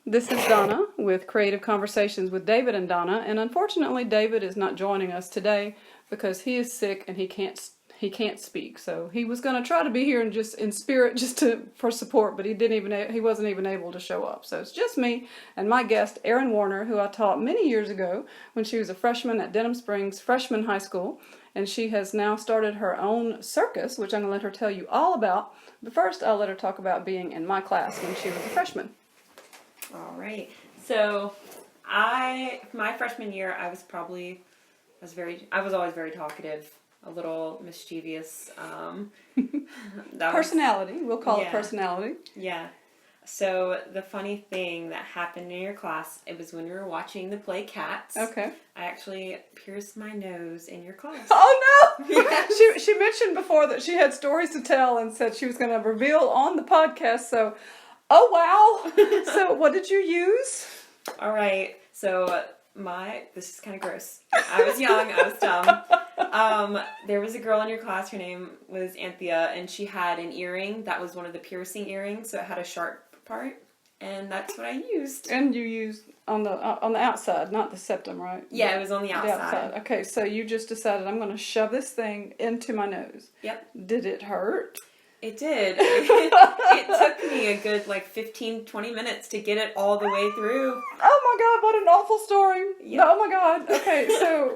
This is Donna with Creative Conversations with David and Donna, and unfortunately David is not joining us today because he is sick and he can't speak. So he was going to try to be here and just in spirit for support, but he wasn't even able to show up. So it's just me and my guest Erin Warner, who I taught many years ago when she was a freshman at Denham Springs Freshman High School, and she has now started her own circus, which I'm going to let her tell you all about. But first I'll let her talk about being in my class when she was a freshman. All right. So my freshman year, I was always very talkative, a little mischievous. Personality. We'll call it personality. Yeah. So the funny thing that happened in your class, it was when we were watching the play Cats. Okay. I actually pierced my nose in your class. Oh no! Yes. She mentioned before that she had stories to tell and said she was going to reveal on the podcast. So, oh wow! So what did you use? All right. So this is kind of gross. I was young. I was dumb. There was a girl in your class. Her name was Anthea, and she had an earring that was one of the piercing earrings, so it had a sharp part, and that's what I used. And you used on the outside, not the septum, right? Yeah, it was on the outside. The outside. Okay, so you just decided I'm going to shove this thing into my nose. Yep. Did it hurt? It did. It took me a good 15, 20 minutes to get it all the way through. Oh my god, what an awful story. Yep. Oh my god. Okay,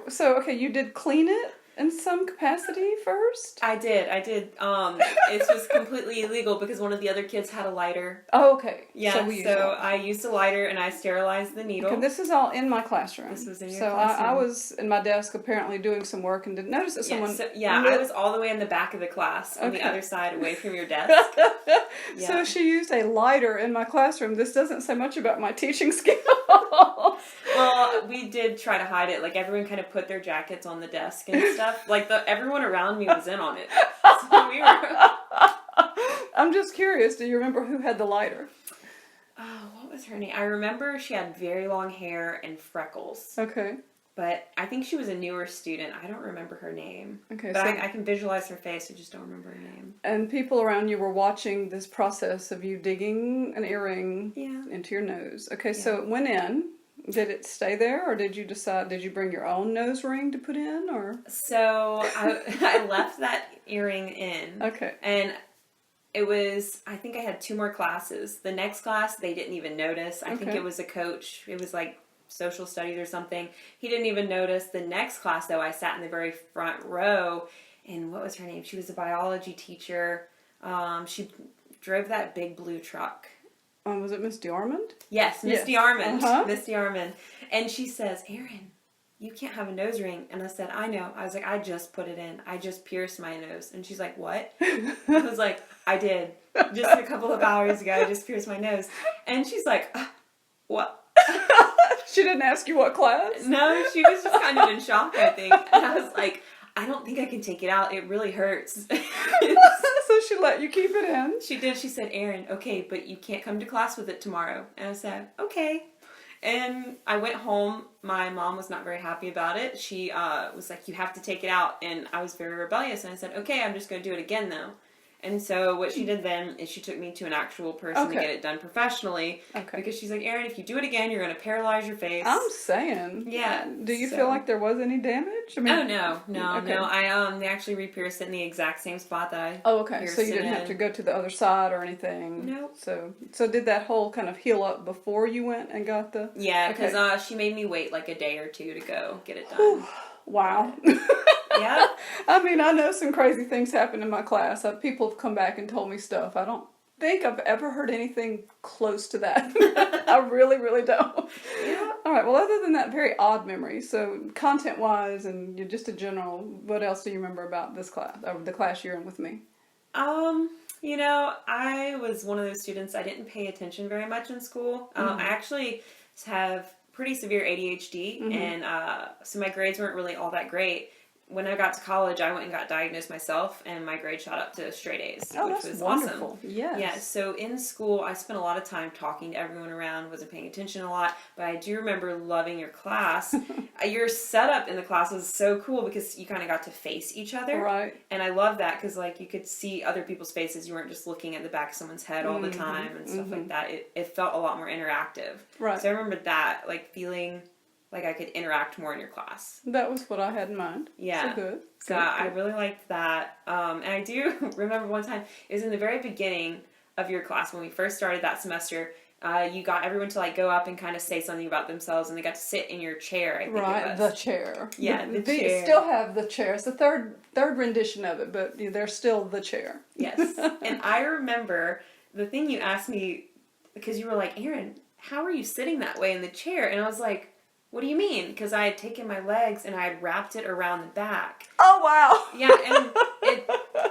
so okay, you did clean it in some capacity first? I did. It was completely illegal because one of the other kids had a lighter. Oh, okay. Yeah, so I used a lighter and I sterilized the needle. Okay, this is all in my classroom. This was in your classroom. classroom. I was in my desk apparently doing some work and didn't notice that someone... I was all the way in the back of the class on the other side away from your desk. Yeah. So she used a lighter in my classroom. This doesn't say much about my teaching skills. Well, we did try to hide it. Everyone kind of put their jackets on the desk and stuff. Everyone around me was in on it. So we were... I'm just curious. Do you remember who had the lighter? Oh, what was her name? I remember she had very long hair and freckles. Okay. But I think she was a newer student. I don't remember her name. Okay. But I can visualize her face. I just don't remember her name. And people around you were watching this process of you digging an earring into your nose. Okay, so it went in. Did it stay there, or did you bring your own nose ring to put in, or? So I left that earring in. Okay. And it was, I think I had 2 more classes. The next class, they didn't even notice. I think it was a coach. It was social studies or something. He didn't even notice. The next class, though, I sat in the very front row, and what was her name? She was a biology teacher. She drove that big blue truck. Was it Miss DeArmond? Yes, Miss DeArmond. Uh-huh. Miss DeArmond. And she says, "Erin, you can't have a nose ring." And I said, "I know." I was like, "I just put it in. I just pierced my nose." And she's like, "What?" I was like, "I did. Just a couple of hours ago, I just pierced my nose." And she's like, "What?" She didn't ask you what class? No, she was just kind of in shock, I think. And I was like, "I don't think I can take it out. It really hurts." So she let you keep it in? She did. She said, "Erin, okay, but you can't come to class with it tomorrow." And I said, "Okay." And I went home. My mom was not very happy about it. She was like, "You have to take it out." And I was very rebellious. And I said, "Okay, I'm just going to do it again, though." And so what she did then is she took me to an actual person to get it done professionally. Okay. Because she's like, "Erin, if you do it again, you're going to paralyze your face." I'm saying. Yeah. Do you feel like there was any damage? I mean, no. They actually re-pierced it in the exact same spot that I pierced so you didn't have to go to the other side or anything? No. So did that hole kind of heal up before you went and got the... Yeah, because she made me wait a day or 2 to go get it done. Wow. Yeah. I mean, I know some crazy things happen in my class. People have come back and told me stuff. I don't think I've ever heard anything close to that. I really, really don't. Yeah. All right. Well, other than that very odd memory, so content-wise and just a general, what else do you remember about this class, or the class you're in with me? I was one of those students, I didn't pay attention very much in school. I actually have pretty severe ADHD, and so my grades weren't really all that great. when I got to college, I went and got diagnosed myself, and my grade shot up to straight A's, Oh, which that's was wonderful. awesome. Yes. Yeah, so in school, I spent a lot of time talking to everyone around, wasn't paying attention a lot, but I do remember loving your class. Your setup in the class was so cool because you kind of got to face each other. Right. And I love that because, like, you could see other people's faces. You weren't just looking at the back of someone's head all the time and stuff like that. It felt a lot more interactive. Right. So I remember that, like, feeling like I could interact more in your class. That was what I had in mind. Yeah. So good. So I really liked that. And I do remember one time, it was in the very beginning of your class when we first started that semester. You got everyone to like go up and kind of say something about themselves, and they got to sit in your chair. I think Right, it was. the chair. Yeah, the They chair. still have the chair. It's the third rendition of it, but they're still the chair. Yes. And I remember the thing you asked me, because you were like, Erin, how are you sitting that way in the chair? And I was like, what do you mean? Because I had taken my legs and I had wrapped it around the back. Oh, wow. Yeah, and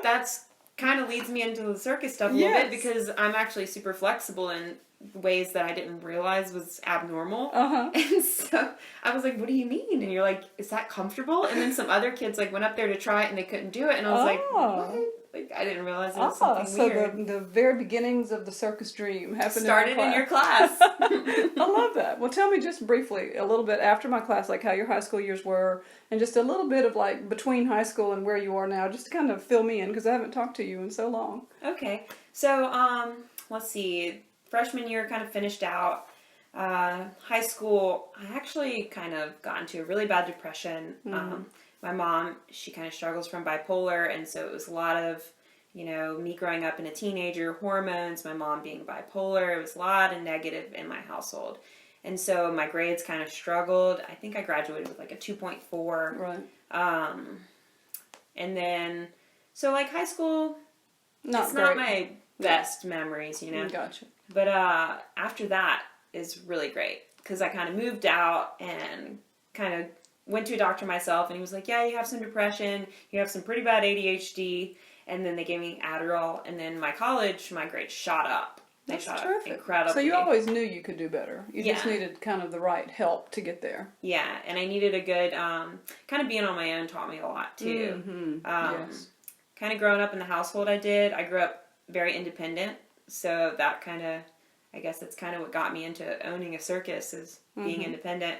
that's kind of leads me into the circus stuff a little bit, because I'm actually super flexible in ways that I didn't realize was abnormal. Uh-huh. And so I was like, what do you mean? And you're like, is that comfortable? And then some other kids like went up there to try it and they couldn't do it. And I was like, what? Like, I didn't realize it was something weird. So the very beginnings of the circus dream happened Started in your class. I love that. Well, tell me just briefly a little bit after my class, like how your high school years were, and just a little bit of like between high school and where you are now, just to kind of fill me in, because I haven't talked to you in so long. Okay. So, let's see. Freshman year kind of finished out. High school, I actually kind of got into a really bad depression. My mom, she kind of struggles from bipolar, and so it was a lot of, me growing up in a teenager, hormones, my mom being bipolar. It was a lot of negative in my household. And so my grades kind of struggled. I think I graduated with like a 2.4. Right. And then, so like high school, Not my best memories, Gotcha. But after that is really great, because I kind of moved out and kind of went to a doctor myself, and he was like, yeah, you have some depression, you have some pretty bad ADHD, and then they gave me Adderall, and then my grades shot up. They That's shot terrific. up incredibly. So you always knew you could do better. You just Yeah. needed kind of the right help to get there. Yeah, and I needed a good, kind of being on my own taught me a lot, too. Mm-hmm. Yes. Kind of growing up in the household I grew up very independent, so that kind of, I guess that's kind of what got me into owning a circus, is being independent.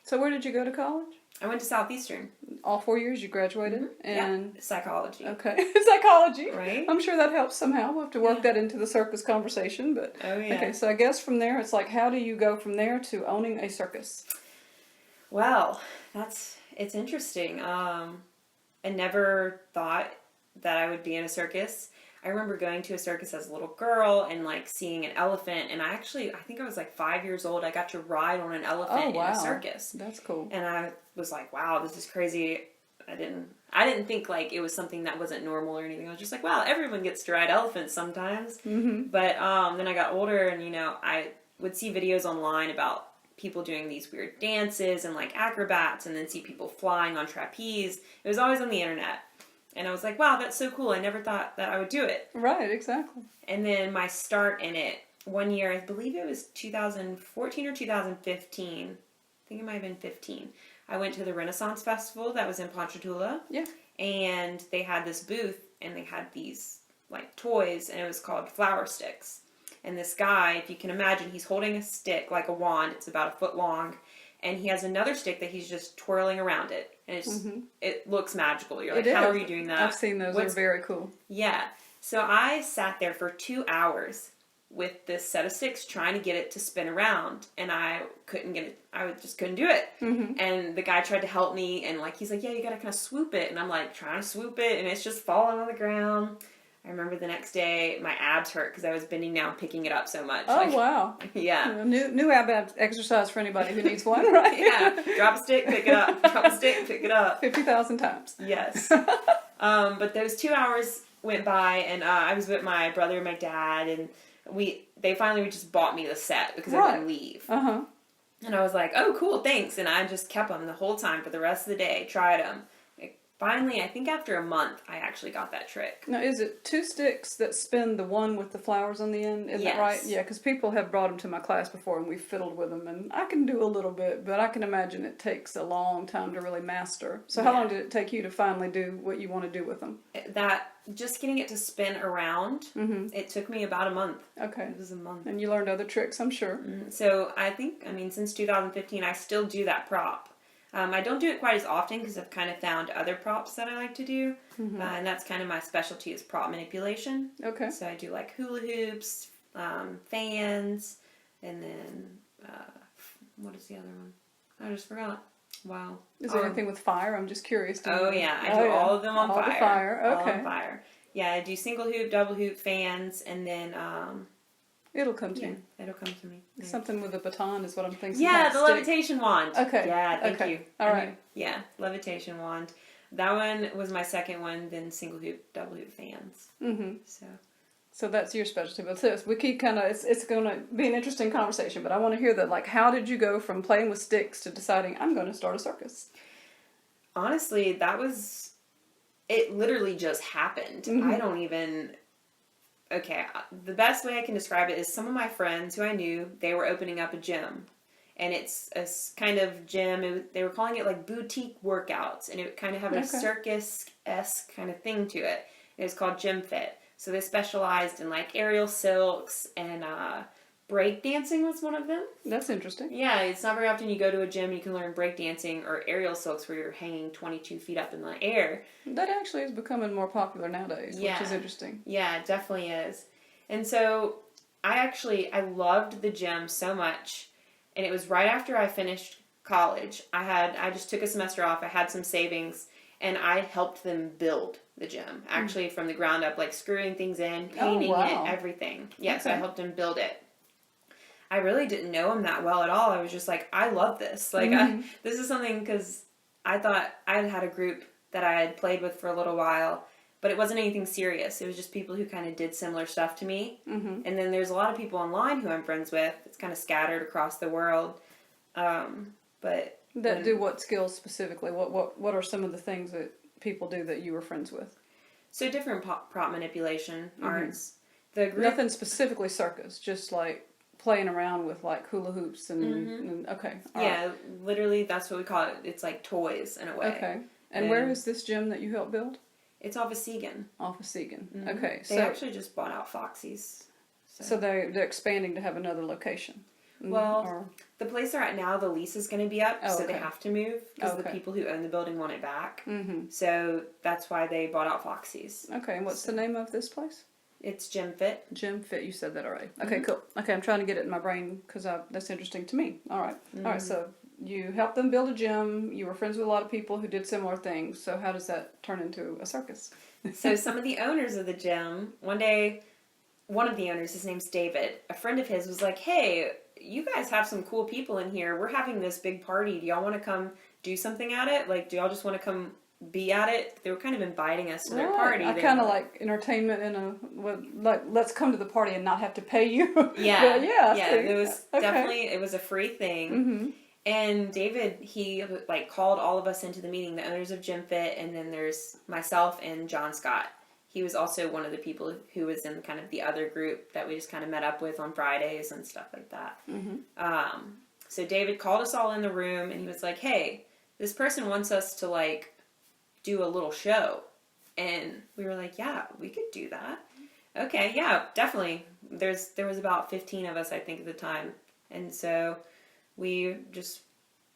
So where did you go to college? I went to Southeastern. All 4 years you graduated? And Yeah, psychology. Okay. Psychology. Right? I'm sure that helps somehow. We'll have to work that into the circus conversation. But Oh, yeah. okay, so I guess from there, it's like, how do you go from there to owning a circus? Well, it's interesting. I never thought that I would be in a circus. I remember going to a circus as a little girl and like seeing an elephant, and I think I was like 5 years old. I got to ride on an elephant in a circus. That's cool. And I was like, wow, this is crazy. I didn't think like it was something that wasn't normal or anything. I was just like, wow, everyone gets to ride elephants sometimes. Mm-hmm. But then I got older, and I would see videos online about people doing these weird dances and like acrobats, and then see people flying on trapeze. It was always on the internet. And I was like, wow, that's so cool. I never thought that I would do it. Right, exactly. And then my start in it, one year, I believe it was 2014 or 2015. I think it might have been 15. I went to the Renaissance Festival that was in Ponchatoula. Yeah. And they had this booth, and they had these like toys, and it was called flower sticks. And this guy, if you can imagine, he's holding a stick like a wand. It's about a foot long. And he has another stick that he's just twirling around it. And it looks magical. You're like, how are you doing that? I've seen those. They're very cool. Yeah. So I sat there for 2 hours with this set of sticks trying to get it to spin around. And I couldn't get it. I just couldn't do it. Mm-hmm. And the guy tried to help me. And like, he's like, yeah, you got to kind of swoop it. And I'm like, trying to swoop it. And it's just falling on the ground. I remember the next day, my abs hurt because I was bending down picking it up so much. Oh, wow. Yeah. New ab exercise for anybody who needs one, right? Yeah. Drop a stick, pick it up. Drop a stick, pick it up. 50,000 times. Yes. But those 2 hours went by, and I was with my brother and my dad, and they finally just bought me the set because I didn't leave. Uh-huh. And I was like, oh, cool, thanks. And I just kept them the whole time for the rest of the day, tried them. finally, I think after a month, I actually got that trick. Now, is it 2 sticks that spin the one with the flowers on the end? Is that right? Yeah, because people have brought them to my class before and we've fiddled with them, and I can do a little bit, but I can imagine it takes a long time to really master. So how long did it take you to finally do what you want to do with them? Just getting it to spin around, it took me about a month. Okay. It was a month. And you learned other tricks, I'm sure. So I mean, since 2015, I still do that prop. I don't do it quite as often because I've kind of found other props that I like to do. And that's kind of my specialty is prop manipulation. Okay. So I do like hula hoops, fans, and then, what is the other one? I just forgot. Wow. Is there anything with fire? I'm just curious. I do all of them on fire. All the fire, okay. All on fire. Yeah, I do single hoop, double hoop, fans, and then, it'll come to you. It'll come to me. Thanks. Something with a baton is what I'm thinking. Yeah, the levitation wand. Okay. Yeah, thank you. All right. Yeah, levitation wand. That one was my second one, then single hoop, double hoop fans. So that's your specialty. But this, we keep kind of, it's going to be an interesting conversation, but I want to hear that, like, how did you go from playing with sticks to deciding, I'm going to start a circus? Honestly, it literally just happened. I don't even... Okay, the best way I can describe it is some of my friends who I knew, they were opening up a gym. And it's a kind of gym, they were calling it like boutique workouts. And it would kind of have a circus-esque kind of thing to it. It was called Gym Fit. So they specialized in like aerial silks and breakdancing was one of them. That's interesting. Yeah, it's not very often you go to a gym and you can learn breakdancing or aerial silks where you're hanging 22 feet up in the air. That actually is becoming more popular nowadays, which is interesting. Yeah, it definitely is. And so I loved the gym so much. And it was right after I finished college. I just took a semester off. I had some savings and I helped them build the gym actually from the ground up, like screwing things in, painting it, everything. Yeah, so I helped them build it. I really didn't know him that well at all. I was just like, I love this. Like, this is something because I thought I had a group that I had played with for a little while, but it wasn't anything serious. It was just people who kind of did similar stuff to me. And then there's a lot of people online who I'm friends with. It's kind of scattered across the world. But that do what skills specifically? What are some of the things that people do that you were friends with? So different prop manipulation arts. The group, nothing specifically circus, just like playing around with like hula hoops and okay. Yeah, literally that's what we call it. It's like toys in a way. Okay. And where is this gym that you helped build? It's off of Segan. Off of Segan. Okay. They actually just bought out Foxy's. So they're expanding to have another location. Well, the place they're at now, the lease is going to be up, so they have to move because the people who own the building want it back. So that's why they bought out Foxy's. Okay, and what's the name of this place? It's Gym Fit. Gym Fit, you said that already. Okay, cool. Okay, I'm trying to get it in my brain because that's interesting to me. All right. All right, so you helped them build a gym. You were friends with a lot of people who did similar things. So how does that turn into a circus? So some of the owners of the gym, one day, one of the owners, his name's David, a friend of his was like, hey, you guys have some cool people in here. We're having this big party. Do y'all want to come do something at it? Like, do y'all just want to come be at it? They were kind of inviting us to their party. I kind of like entertainment let's come to the party and not have to pay you. Yeah. It was definitely, it was a free thing. And David, he like called all of us into the meeting, the owners of Gym Fit, and then there's myself and John Scott. He was also one of the people who was in kind of the other group that we just kind of met up with on Fridays and stuff like that. So David called us all in the room and he was like, hey, this person wants us to like do a little show. And we were like, yeah, we could do that. Okay, yeah, definitely. There was about 15 of us, I think, at the time. And so we just,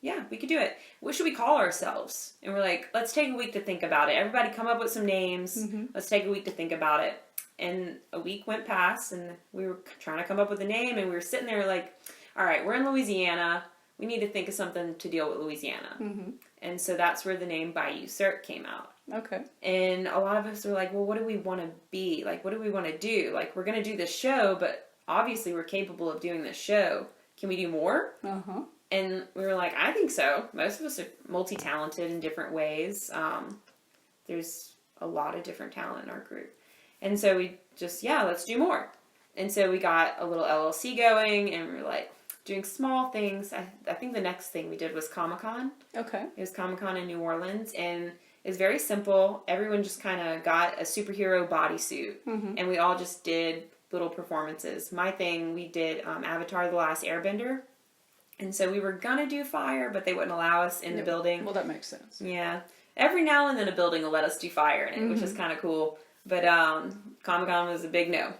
yeah, we could do it. What should we call ourselves? And we're like, let's take a week to think about it. Everybody come up with some names. Let's take a week to think about it. And a week went past and we were trying to come up with a name and we were sitting there like, all right, we're in Louisiana. We need to think of something to deal with Louisiana. And so that's where the name Bayou Cirque came out. Okay. And a lot of us were like, well, what do we want to be? Like, what do we want to do? Like, we're going to do this show, but obviously we're capable of doing this show. Can we do more? And we were like, I think so. Most of us are multi-talented in different ways. There's a lot of different talent in our group. And so we just, let's do more. And so we got a little LLC going and we were like doing small things. I think the next thing we did was Comic-Con. Okay. It was Comic-Con in New Orleans. And It's very simple. Everyone just kind of got a superhero bodysuit, and we all just did little performances. My thing, we did Avatar: The Last Airbender, and so we were gonna do fire, but they wouldn't allow us in the building. Well, that makes sense. Yeah, every now and then a building will let us do fire in it, which is kind of cool. But Comic-Con was a big no.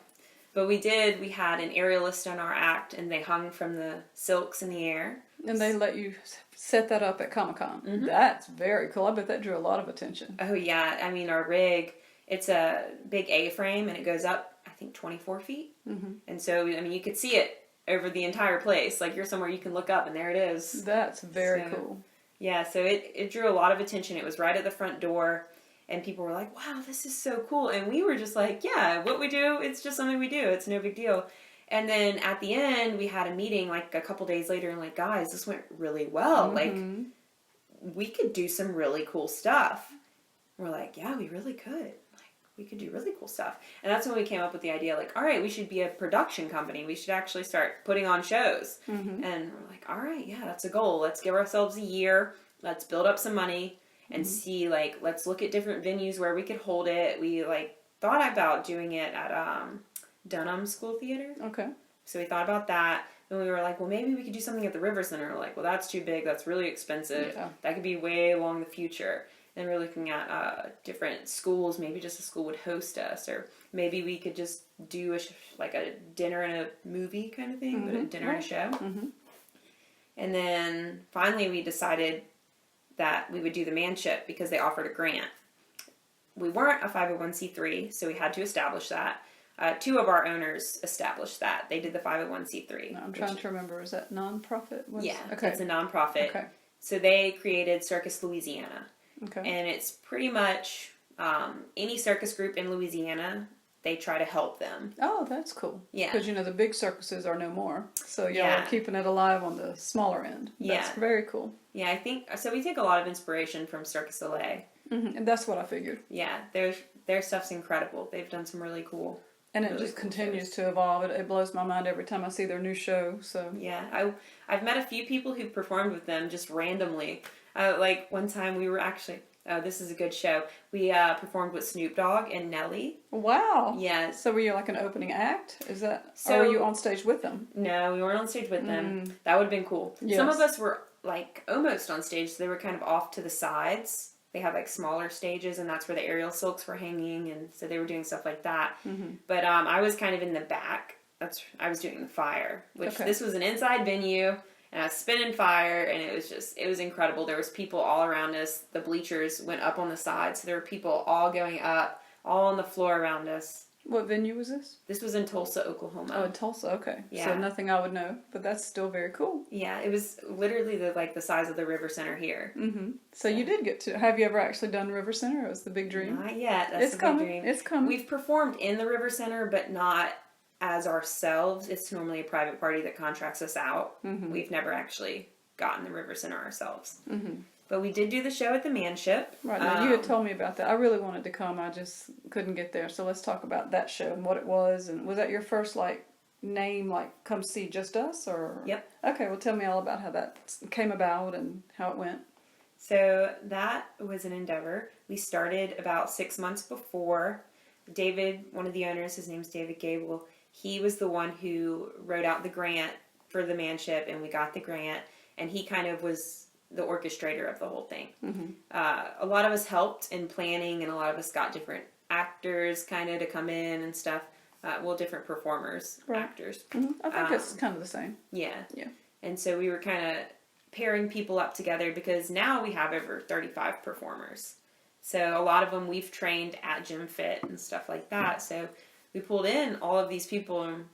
But we had an aerialist on our act, and they hung from the silks in the air. And they let you set that up at Comic-Con. That's very cool. I bet that drew a lot of attention. Oh, yeah. I mean, our rig, it's a big A-frame, and it goes up, I think, 24 feet. And so, I mean, you could see it over the entire place. Like, you're somewhere you can look up, and there it is. That's very cool. Yeah, so it drew a lot of attention. It was right at the front door. And people were like, wow, this is so cool. And we were just like, yeah, what we do, it's just something we do. It's no big deal. And then at the end, we had a meeting like a couple days later and like, guys, this went really well. Like, we could do some really cool stuff. And we're like, yeah, we really could. Like, we could do really cool stuff. And that's when we came up with the idea, like, all right, we should be a production company. We should actually start putting on shows. And we're like, all right, yeah, that's a goal. Let's give ourselves a year. Let's build up some money. And see, like, let's look at different venues where we could hold it. We, like, thought about doing it at Dunham School Theater. Okay. So we thought about that. And we were like, well, maybe we could do something at the River Center. We're like, well, that's too big. That's really expensive. Yeah. That could be way along the future. And we're looking at different schools. Maybe just a school would host us. Or maybe we could just do a dinner and a movie kind of thing. But a dinner and a show. And then finally we decided that we would do the manship because they offered a grant. We weren't a 501c3, so we had to establish that. Two of our owners established that. They did the 501c3. No, I'm trying to remember. Is that nonprofit? Yeah, it's a nonprofit. Okay. So they created Circus Louisiana. Okay. And it's pretty much any circus group in Louisiana, they try to help them. Oh, that's cool. Yeah. Because, the big circuses are no more. So y'all are keeping it alive on the smaller end. That's very cool. Yeah, I think, so we take a lot of inspiration from Circus LA. And that's what I figured. Yeah, their stuff's incredible. They've done some really cool. And it just continues to evolve. It blows my mind every time I see their new show. So yeah, I've met a few people who performed with them just randomly. Like one time we were actually, this is a good show. We performed with Snoop Dogg and Nelly. Wow. Yeah. So were you like an opening act? Is that? So, or were you on stage with them? No, we weren't on stage with them. That would have been cool. Yes. Some of us were like almost on stage, so they were kind of off to the sides. They had like smaller stages, and that's where the aerial silks were hanging, and so they were doing stuff like that. But I was kind of in the back. I was doing the fire, which this was an inside venue, and I was spinning fire, and it was incredible. There was people all around us. The bleachers went up on the side, so there were people all going up, all on the floor around us. What venue was this? This was in Tulsa, Oklahoma. Oh, in Tulsa, okay. Yeah. So nothing I would know, but that's still very cool. Yeah, it was literally the size of the River Center here. So you did get to. Have you ever actually done River Center? It was the big dream. Not yet. That's the big dream. It's coming. We've performed in the River Center, but not as ourselves. It's normally a private party that contracts us out. We've never actually gotten the River Center ourselves. But we did do the show at the Manship. Right, now you had told me about that. I really wanted to come. I just couldn't get there. So let's talk about that show and what it was. And was that your first, name, come see just us? Or? Yep. Okay, well tell me all about how that came about and how it went. So that was an endeavor. We started about 6 months before. David, one of the owners, his name's David Gable, he was the one who wrote out the grant for the Manship, and we got the grant. And he kind of was the orchestrator of the whole thing. A lot of us helped in planning, and a lot of us got different actors kind of to come in and stuff. Different performers, actors. I think it's kind of the same. Yeah. Yeah. And so we were kind of pairing people up together because now we have over 35 performers. So a lot of them we've trained at Gym Fit and stuff like that. So we pulled in all of these people, and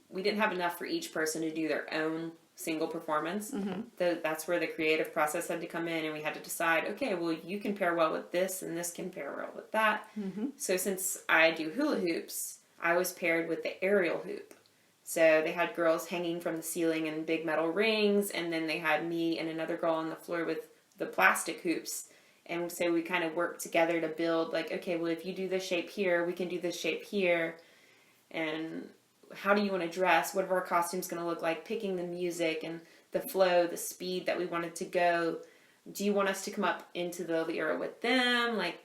we didn't have enough for each person to do their own single performance. That's where the creative process had to come in, and we had to decide, okay, well, you can pair well with this, and this can pair well with that. So since I do hula hoops, I was paired with the aerial hoop. So they had girls hanging from the ceiling in big metal rings, and then they had me and another girl on the floor with the plastic hoops. And so we kind of worked together to build, okay, well, if you do this shape here, we can do this shape here. And how do you want to dress? What are our costumes going to look like? Picking the music and the flow, the speed that we wanted to go. do you want us to come up into the Lyra with them? Like,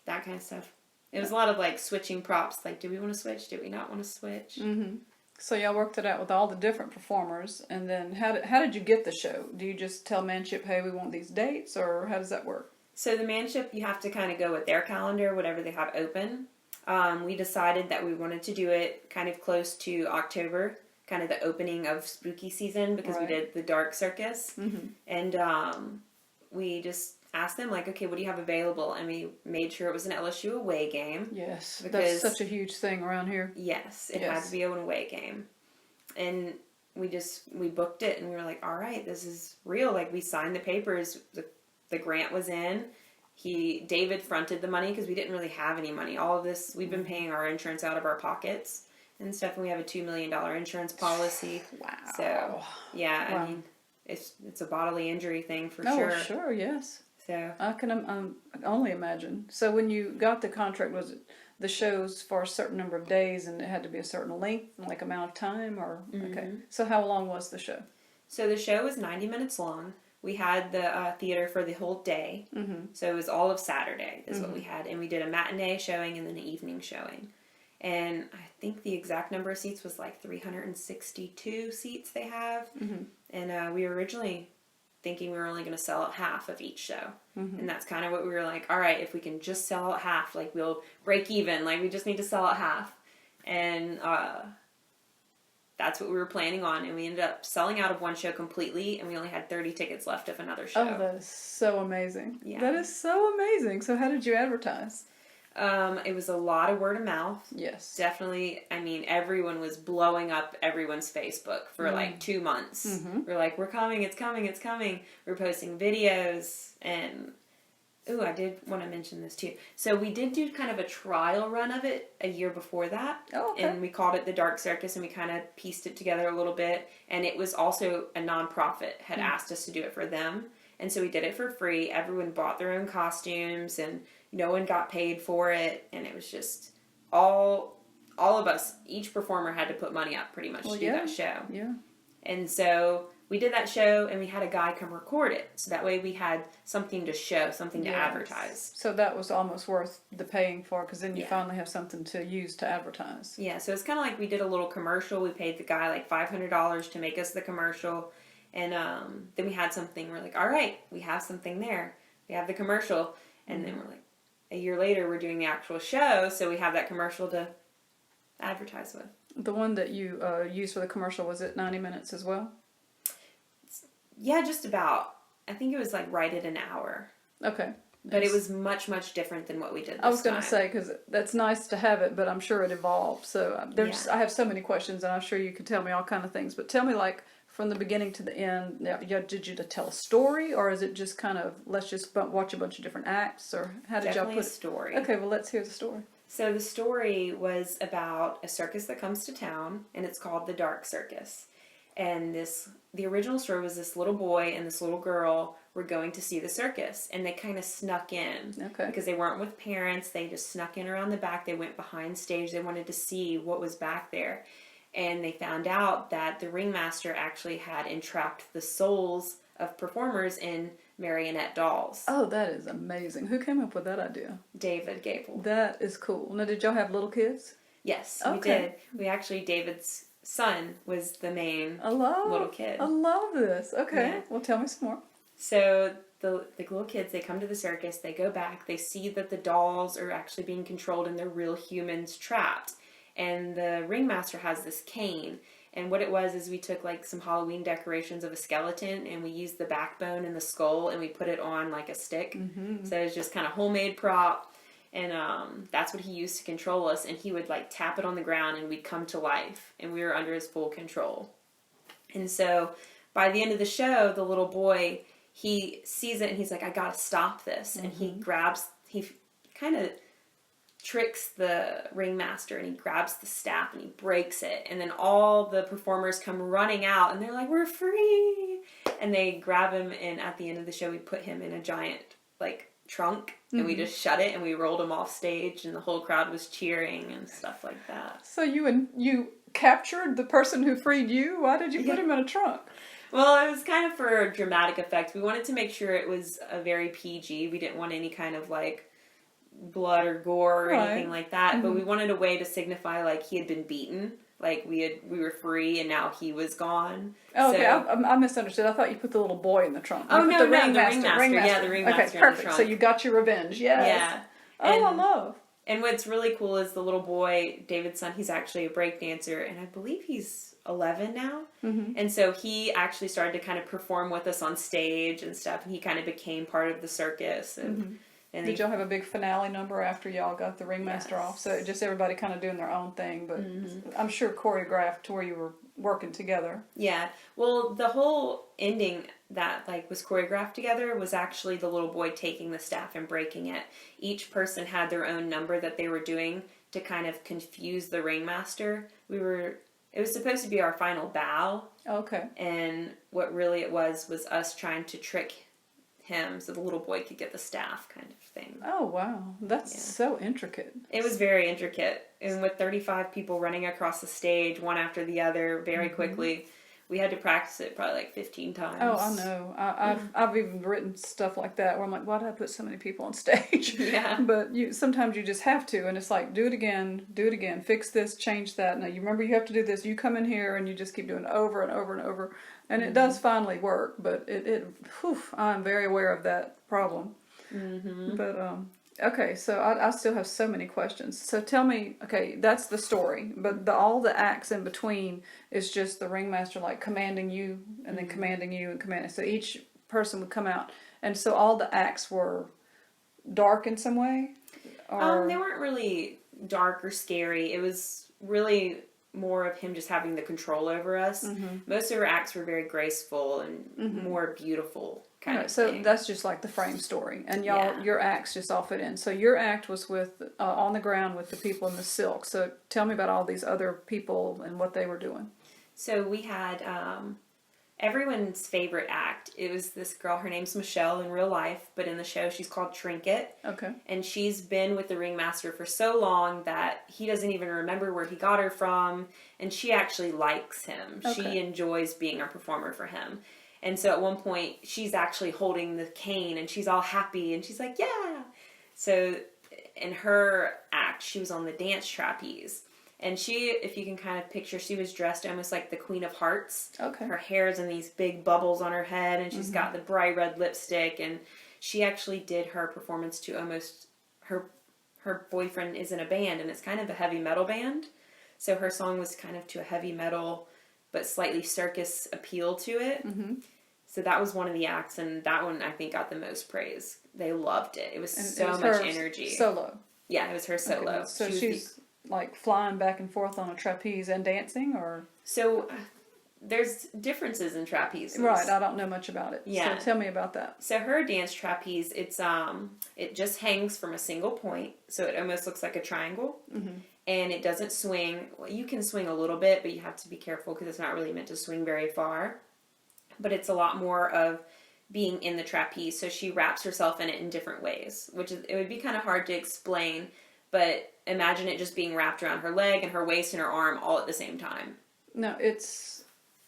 that kind of stuff. It was a lot of, like, switching props. Like, do we want to switch? Do we not want to switch? Mm-hmm. So y'all worked it out with all the different performers, and then how did you get the show? Do you just tell Manship, hey, we want these dates, or how does that work? So the Manship, you have to kind of go with their calendar, whatever they have open. We decided that we wanted to do it kind of close to October, kind of the opening of spooky season, because we did the Dark Circus. Mm-hmm. And we just asked them, like, okay, what do you have available? And we made sure it was an LSU away game. Yes, because, that's such a huge thing around here. Yes, it had to be an away game. And we booked it, and we were like, all right, this is real. Like, we signed the papers, the grant was in. David fronted the money because we didn't really have any money. All of this, we've been paying our insurance out of our pockets and stuff, and we have a $2 million insurance policy. Wow. So, yeah, wow. I mean, it's a bodily injury thing for sure. sure. Oh, sure, yes. So I can only imagine. So when you got the contract, was it the shows for a certain number of days, and it had to be a certain length, like amount of time, or okay? So how long was the show? So the show was 90 minutes long. We had the theater for the whole day, so it was all of Saturday is what we had, and we did a matinee showing and then an evening showing. And I think the exact number of seats was like 362 seats they have, and we were originally thinking we were only going to sell out half of each show. And that's kind of what we were like, all right, if we can just sell out half, like, we'll break even. Like, we just need to sell out half. And that's what we were planning on. And we ended up selling out of one show completely, and we only had 30 tickets left of another show. Oh, that is so amazing. Yeah. That is so amazing. So how did you advertise? It was a lot of word of mouth. Yes. Definitely. I mean, everyone was blowing up everyone's Facebook for like 2 months. We're like, we're coming, it's coming, it's coming. We're posting videos, and ooh, I did want to mention this too. So we did do kind of a trial run of it a year before that. Oh, okay. And we called it the Dark Circus, and we kind of pieced it together a little bit. And it was also a nonprofit had asked us to do it for them. And so we did it for free. Everyone bought their own costumes, and no one got paid for it. And it was just all of us, each performer had to put money up pretty much to do that show. Yeah. And so we did that show, and we had a guy come record it. So that way we had something to show, something to advertise. So that was almost worth the paying for, because then you finally have something to use to advertise. Yeah, so it's kind of like we did a little commercial. We paid the guy like $500 to make us the commercial. And then we had something. We're like, all right, we have something there. We have the commercial. And then we're like, a year later, we're doing the actual show. So we have that commercial to advertise with. The one that you used for the commercial, was it 90 minutes as well? Yeah, just about. I think it was like right at an hour. Okay. But it was much, much different than what we did this I was going to time. say, because that's nice to have it, but I'm sure it evolved. So I have so many questions, and I'm sure you could tell me all kind of things. But tell me, like, from the beginning to the end, did you tell a story, or is it just kind of, let's just watch a bunch of different acts, or how did y'all put it? Definitely a story. Okay, well, let's hear the story. So the story was about a circus that comes to town, and it's called the Dark Circus. And the original story was this little boy and this little girl were going to see the circus, and they kind of snuck in. Okay. Because they weren't with parents, they just snuck in around the back. They went behind stage. They wanted to see what was back there. And they found out that the ringmaster actually had entrapped the souls of performers in marionette dolls. Oh, that is amazing. Who came up with that idea? David Gable. That is cool. Now, did y'all have little kids? Yes, Okay. we did. We actually, David's son was the main little kid. I love this. Okay, Yeah. well, tell me some more. So the little kids, they come to the circus, they go back, they see that the dolls are actually being controlled and they're real humans trapped. And the ringmaster has this cane. And what it was is we took like some Halloween decorations of a skeleton, and we used the backbone and the skull, and we put it on like a stick. So it's just kind of homemade prop. And that's what he used to control us. And he would like tap it on the ground, and we'd come to life. And we were under his full control. And so by the end of the show, the little boy, he sees it and he's like, I gotta stop this. And he kind of tricks the ringmaster, and he grabs the staff and he breaks it. And then all the performers come running out, and they're like, we're free. And they grab him, and at the end of the show, we put him in a giant like trunk, and we just shut it, and we rolled him off stage, and the whole crowd was cheering and stuff like that. So you captured the person who freed you? Why did you put him in a trunk? Well, it was kind of for dramatic effect. We wanted to make sure it was a very PG. We didn't want any kind of like blood or gore or anything like that. But we wanted a way to signify like he had been beaten. Like we were free and now he was gone. Oh, okay. I misunderstood. I thought you put the little boy in the trunk. Oh, no, the ringmaster. Yeah, the ringmaster. Okay, perfect. In the trunk. So you got your revenge. Yes. Yeah. Oh, I love. And what's really cool is the little boy, David's son, he's actually a break dancer, and I believe he's 11 now. Mm-hmm. And so he actually started to kind of perform with us on stage and stuff, and he kind of became part of the circus. And did y'all have a big finale number after y'all got the ringmaster off? So just everybody kind of doing their own thing, but I'm sure choreographed to where you were working together. Yeah. Well, the whole ending that like was choreographed together was actually the little boy taking the staff and breaking it. Each person had their own number that they were doing to kind of confuse the ringmaster. It was supposed to be our final bow. Okay. And what really it was us trying to trick him so the little boy could get the staff kind of thing. Oh, wow. That's so intricate. It was very intricate. And with 35 people running across the stage, one after the other, very quickly, we had to practice it probably like 15 times. Oh, I know. I've even written stuff like that where I'm like, why did I put so many people on stage? Yeah. But sometimes you just have to, and it's like, do it again, fix this, change that. Now, you remember you have to do this. You come in here and you just keep doing it over and over and over. And it does finally work, but I'm very aware of that problem. Mm-hmm. But, okay, so I still have so many questions. So tell me, okay, that's the story, but all the acts in between is just the ringmaster like commanding you and then commanding you and commanding. So each person would come out, and so all the acts were dark in some way? Or... they weren't really dark or scary. It was really more of him just having the control over us. Most of our acts were very graceful and more beautiful kind of so thing. that's just like the frame story, and your acts just all fit in. So your act was with on the ground with the people in the silk. So tell me about all these other people and what they were doing. So we had everyone's favorite act. It was this girl. Her name's Michelle in real life, but in the show she's called Trinket. Okay. And she's been with the ringmaster for so long that he doesn't even remember where he got her from, and she actually likes him. Okay. She enjoys being a performer for him. And so at one point she's actually holding the cane and she's all happy and she's like, yeah. So in her act, she was on the dance trapeze. And she, if you can kind of picture, she was dressed almost like the Queen of Hearts. Okay. Her hair's in these big bubbles on her head, and she's got the bright red lipstick. And she actually did her performance to almost her boyfriend is in a band, and it's kind of a heavy metal band. So her song was kind of to a heavy metal, but slightly circus appeal to it. Mm-hmm. So that was one of the acts, and that one I think got the most praise. They loved it. It was so much energy. Solo. Yeah, it was her solo. Okay, so she's like flying back and forth on a trapeze and dancing, or? So there's differences in trapeze. Right, I don't know much about it. Yeah. So tell me about that. So her dance trapeze, it just hangs from a single point, so it almost looks like a triangle. Mm-hmm. And it doesn't swing. Well, you can swing a little bit, but you have to be careful because it's not really meant to swing very far. But it's a lot more of being in the trapeze, so she wraps herself in it in different ways, it would be kind of hard to explain, but imagine it just being wrapped around her leg and her waist and her arm all at the same time. No,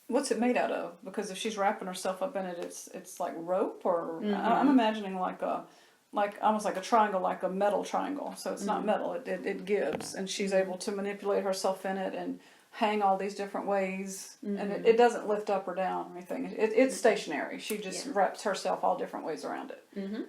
what's it made out of? Because if she's wrapping herself up in it, it's like rope, or I'm imagining like almost like a triangle, like a metal triangle. So it's not metal; it gives, and she's able to manipulate herself in it and hang all these different ways, and it doesn't lift up or down or anything. It's stationary. She just wraps herself all different ways around it. Mm-hmm.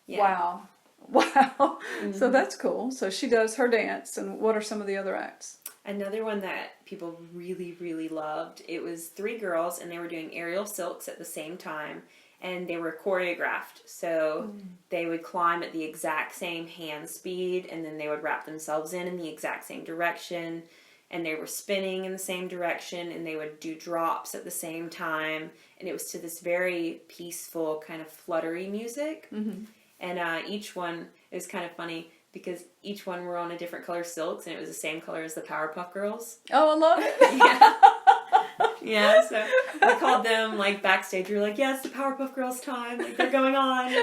Yeah. Wow. So that's cool. So she does her dance, and what are some of the other acts? Another one that people really, really loved, it was 3 girls, and they were doing aerial silks at the same time, and they were choreographed. So they would climb at the exact same hand speed, and then they would wrap themselves in the exact same direction, and they were spinning in the same direction, and they would do drops at the same time, and it was to this very peaceful kind of fluttery music. Mm-hmm. And each one, it was kind of funny because each one were on a different color silks, and it was the same color as the Powerpuff Girls. Oh, I love it. Yeah, so we called them, like, backstage. We were like, yeah, it's the Powerpuff Girls time. Like, they're going on.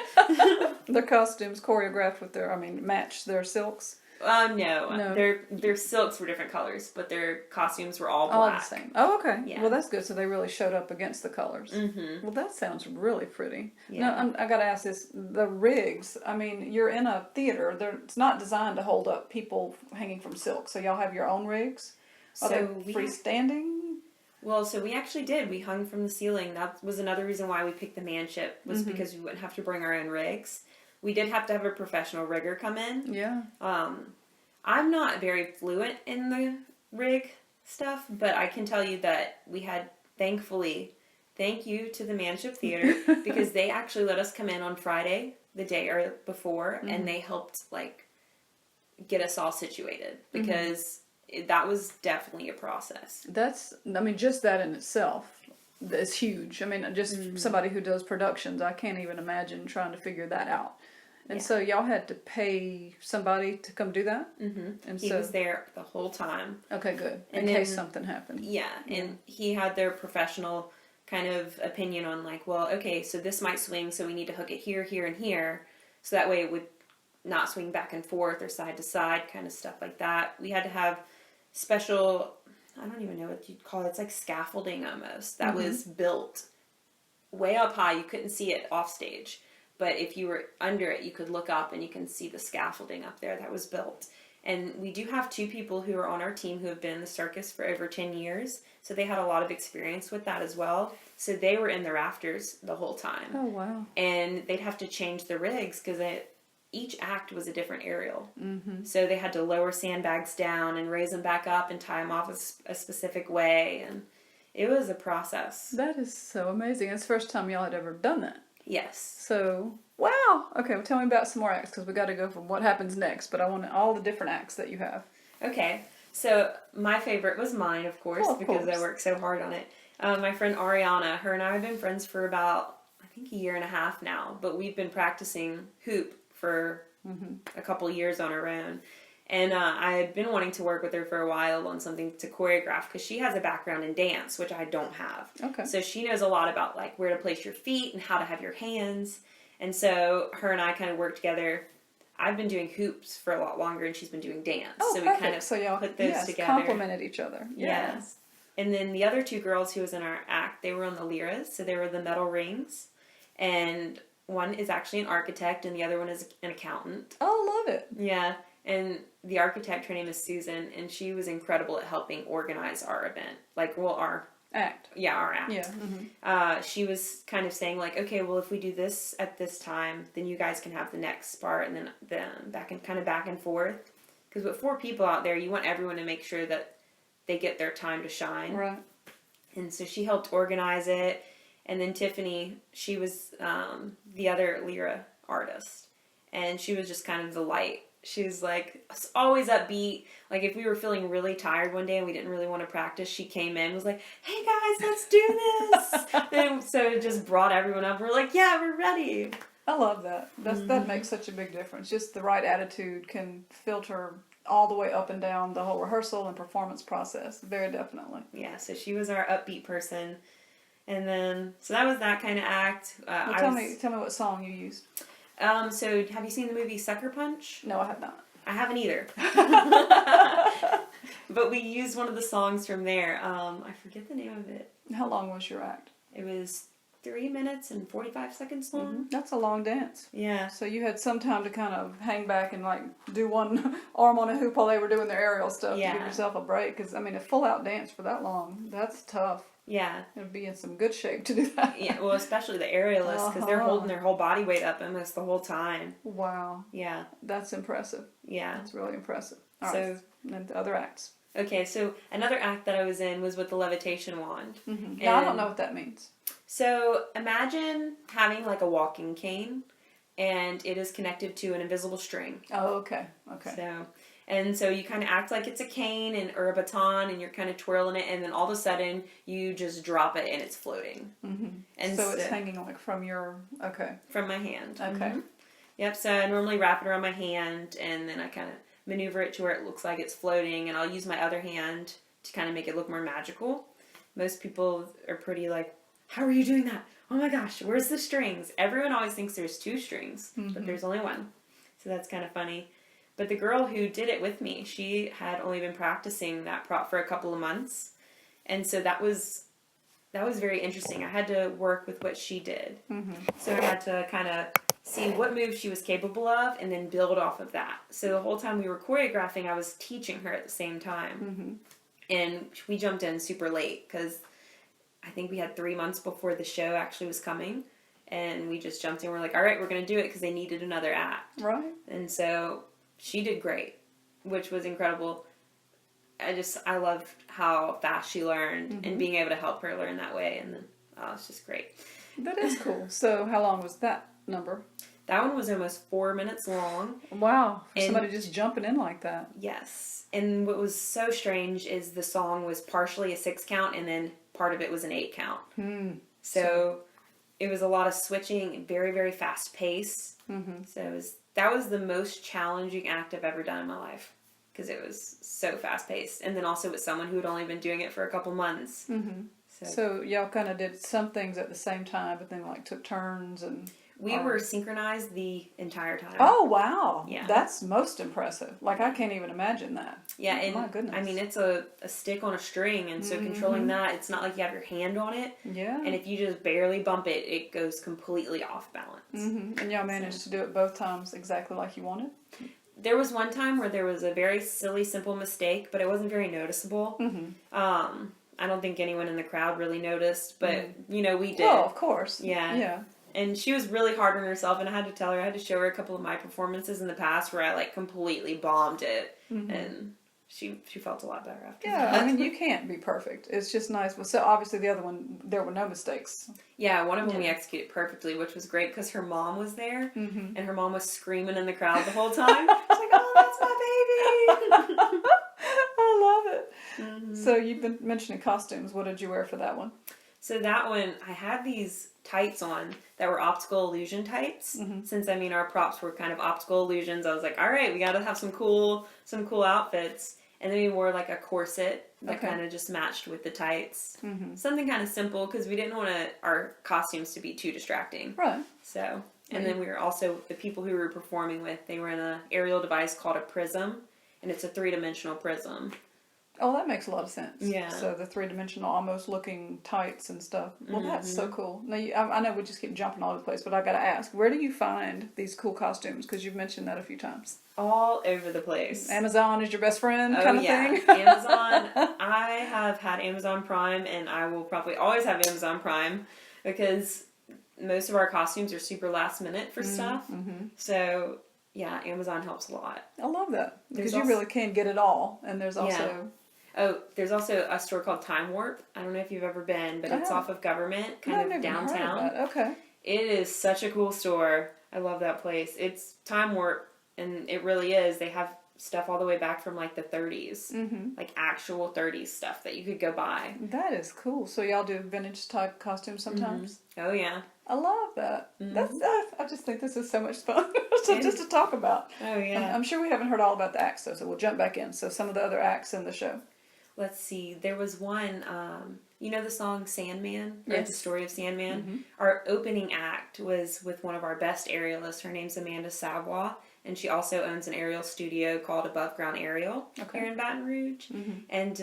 Their costumes choreographed with match their silks. No. No. Their silks were different colors, but their costumes were all All black. the same. Oh, okay. Yeah. Well, that's good. So they really showed up against the colors. Mm-hmm. Well, that sounds really pretty. Yeah. Now, I got to ask this. The rigs, I mean, you're in a theater. It's not designed to hold up people hanging from silk. So y'all have your own rigs? Are they freestanding? Well, so we actually did. We hung from the ceiling. That was another reason why we picked the manship, was because we wouldn't have to bring our own rigs. We did have to have a professional rigger come in. Yeah. I'm not very fluent in the rig stuff, but I can tell you that we had, thankfully, thank you to the Manship Theater, because they actually let us come in on Friday, the day or before, and they helped, like, get us all situated, because that was definitely a process. Just that in itself is huge. I mean, just somebody who does productions, I can't even imagine trying to figure that out. And so y'all had to pay somebody to come do that? Mm-hmm. And he was there the whole time. Okay, good. In case something happened. Yeah, and he had their professional kind of opinion on, like, well, okay, so this might swing, so we need to hook it here, here, and here, so that way it would not swing back and forth or side to side, kind of stuff like that. We had to have special, I don't even know what you'd call it, it's like scaffolding almost, that was built way up high. You couldn't see it off stage, but if you were under it, you could look up and you can see the scaffolding up there that was built. And we do have 2 people who are on our team who have been in the circus for over 10 years, so they had a lot of experience with that as well. So they were in the rafters the whole time. Oh, wow. And they'd have to change the rigs because each act was a different aerial. Mm-hmm. So they had to lower sandbags down and raise them back up and tie them off a specific way. And it was a process. That is so amazing. It's the first time y'all had ever done that. Yes. So, wow. Okay, well, tell me about some more acts, because we got to go from what happens next, but I want all the different acts that you have. Okay. So my favorite was mine, of course, because I worked so hard on it. My friend Ariana, her and I have been friends for about, I think, a year and a half now, but we've been practicing hoop for a couple years on our own. And I had been wanting to work with her for a while on something to choreograph, because she has a background in dance, which I don't have. Okay. So she knows a lot about, like, where to place your feet and how to have your hands. And so her and I kind of worked together. I've been doing hoops for a lot longer, and she's been doing dance. Oh, so perfect. We kind of y'all put those together. Complemented each other. Yes. And then the other 2 girls who was in our act, they were on the liras, so they were the metal rings. And one is actually an architect, and the other one is an accountant. Oh, love it. Yeah. And the architect, her name is Susan, and she was incredible at helping organize our event. Like, well, our act. Yeah, our act. Yeah. She was kind of saying, like, okay, well, if we do this at this time, then you guys can have the next part, and then back and forth. Because with 4 people out there, you want everyone to make sure that they get their time to shine. Right. And so she helped organize it. And then Tiffany, she was the other lyra artist. And she was just kind of the light. She was, like, always upbeat. Like, if we were feeling really tired one day and we didn't really want to practice, she came in and was like, hey, guys, let's do this. And so it just brought everyone up. We're like, yeah, we're ready. I love that. That makes such a big difference. Just the right attitude can filter all the way up and down the whole rehearsal and performance process. Very definitely. Yeah, so she was our upbeat person. And then, so that was that kind of act. Well, tell me what song you used. So have you seen the movie Sucker Punch? No, I have not. I haven't either. But we used one of the songs from there. I forget the name of it. How long was your act? It was 3 minutes and 45 seconds long. Mm-hmm. That's a long dance. Yeah. So you had some time to kind of hang back and, like, do one arm on a hoop while they were doing their aerial stuff to give yourself a break. Because, I mean, a full-out dance for that long, that's tough. Yeah. It'd be in some good shape to do that. Yeah, well, especially the aerialists, because they're holding their whole body weight up almost the whole time. Wow. Yeah. That's impressive. Yeah. That's really impressive. All right. And the other acts. Okay, so another act that I was in was with the levitation wand. Mm-hmm. Now, I don't know what that means. So imagine having, like, a walking cane, and it is connected to an invisible string. Oh, okay. Okay. So you kind of act like it's a cane or a baton, and you're kind of twirling it, and then all of a sudden you just drop it and it's floating. Mm-hmm. And so it's hanging, like, from your, from my hand. Okay. Mm-hmm. Yep, so I normally wrap it around my hand, and then I kind of maneuver it to where it looks like it's floating, and I'll use my other hand to kind of make it look more magical. Most people are pretty like, how are you doing that? Oh my gosh, where's the strings? Everyone always thinks there's 2 strings, but there's only 1. So that's kind of funny. But the girl who did it with me, she had only been practicing that prop for a couple of months. And so that was very interesting. I had to work with what she did. So I had to kind of see what moves she was capable of and then build off of that. So the whole time we were choreographing, I was teaching her at the same time. And we jumped in super late because I think we had 3 months before the show actually was coming. And we just jumped in. We're like, all right, we're going to do it because they needed another act. Right. And so she did great, which was incredible. I loved how fast she learned and being able to help her learn that way. And then, it's just great. That is cool. So how long was that number? That one was almost 4 minutes long. Wow. For somebody just jumping in like that. Yes. And what was so strange is the song was partially a 6 count and then part of it was an 8 count. So it was a lot of switching, very, very fast pace. So that was the most challenging act I've ever done in my life because it was so fast paced. And then also with someone who had only been doing it for a couple months. So y'all kind of did some things at the same time, but then like took turns and... We were synchronized the entire time. Oh, wow. Yeah. That's most impressive. Like, I can't even imagine that. Yeah, and my goodness. I mean, it's a stick on a string, and so controlling that, it's not like you have your hand on it. Yeah. And if you just barely bump it, it goes completely off balance. And y'all managed to do it both times exactly like you wanted? There was one time where there was a very silly, simple mistake, but it wasn't very noticeable. I don't think anyone in the crowd really noticed, but, we did. Well, of course. Yeah. And she was really hard on herself, and I had to tell her, I had to show her a couple of my performances in the past where I, like, completely bombed it, and she felt a lot better after that. Yeah, I mean, you can't be perfect. It's just nice. But so, obviously, the other one, there were no mistakes. Yeah, one of them we executed perfectly, which was great, because her mom was there, and her mom was screaming in the crowd the whole time. She's like, oh, that's my baby! I love it. So, you've been mentioning costumes. What did you wear for that one? So that one, I had these tights on that were optical illusion tights. Since, our props were kind of optical illusions, I was like, all right, we got to have some cool outfits. And then we wore like a corset that kind of just matched with the tights. Something kind of simple because we didn't want our costumes to be too distracting. Right. So, and then we were also, the people who we were performing with, they were in an aerial device called a prism. And it's a 3-dimensional prism. Oh, that makes a lot of sense. Yeah. So the 3-dimensional, almost looking tights and stuff. Well, that's so cool. Now, I know we just keep jumping all over the place, but I got to ask, where do you find these cool costumes? Because you've mentioned that a few times. All over the place. Amazon is your best friend, kind of thing. Amazon. I have had Amazon Prime, and I will probably always have Amazon Prime because most of our costumes are super last minute for stuff. So. Yeah, Amazon helps a lot. I love that. Because you really can get it all. And there's also... Oh, there's also a store called Time Warp. I don't know if you've ever been, but it's off of Government, kind of downtown. Okay. It is such a cool store. I love that place. It's Time Warp, and it really is. They have stuff all the way back from like the 30s. Like actual 30s stuff that you could go buy. That is cool. So y'all do vintage type costumes sometimes? Oh, yeah. I love that. I just think this is so much fun just to talk about. Oh, yeah. I'm sure we haven't heard all about the acts, though, so we'll jump back in. So some of the other acts in the show. Let's see. There was one, you know the song Sandman? Or Yes. The Story of Sandman? Our opening act was with one of our best aerialists. Her name's Amanda Savoy, and she also owns an aerial studio called Above Ground Aerial here in Baton Rouge. And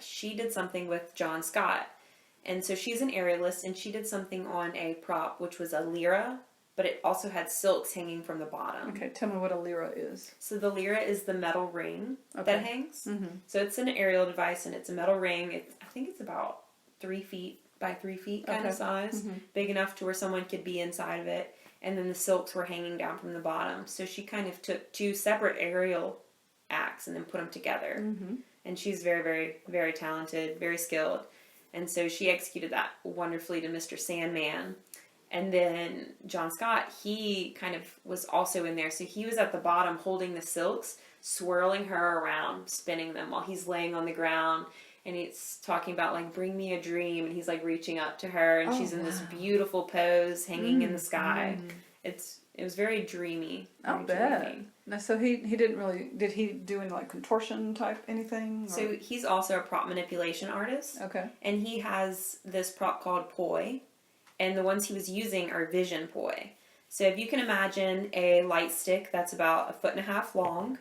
she did something with John Scott. And so she's an aerialist, and she did something on a prop, which was a lyra, but it also had silks hanging from the bottom. Okay, tell me what a lyra is. So the lyra is the metal ring that hangs. So it's an aerial device, and it's a metal ring. I think it's about 3 feet by 3 feet kind of size, big enough to where someone could be inside of it. And then the silks were hanging down from the bottom. So she kind of took 2 separate aerial acts and then put them together. And she's very, very, very talented, very skilled. And so she executed that wonderfully to Mr. Sandman. And then John Scott, he kind of was also in there. So he was at the bottom holding the silks, swirling her around, spinning them while he's laying on the ground. And he's talking about, like, bring me a dream. And he's, like, reaching up to her. And she's in this beautiful pose hanging in the sky. It was very dreamy. I'll bet. Now, so he didn't really, did he do any like contortion type anything? Or? So he's also a prop manipulation artist. Okay. And he has this prop called Poi. And the ones he was using are vision poi. So if you can imagine a light stick that's about 1.5 feet long,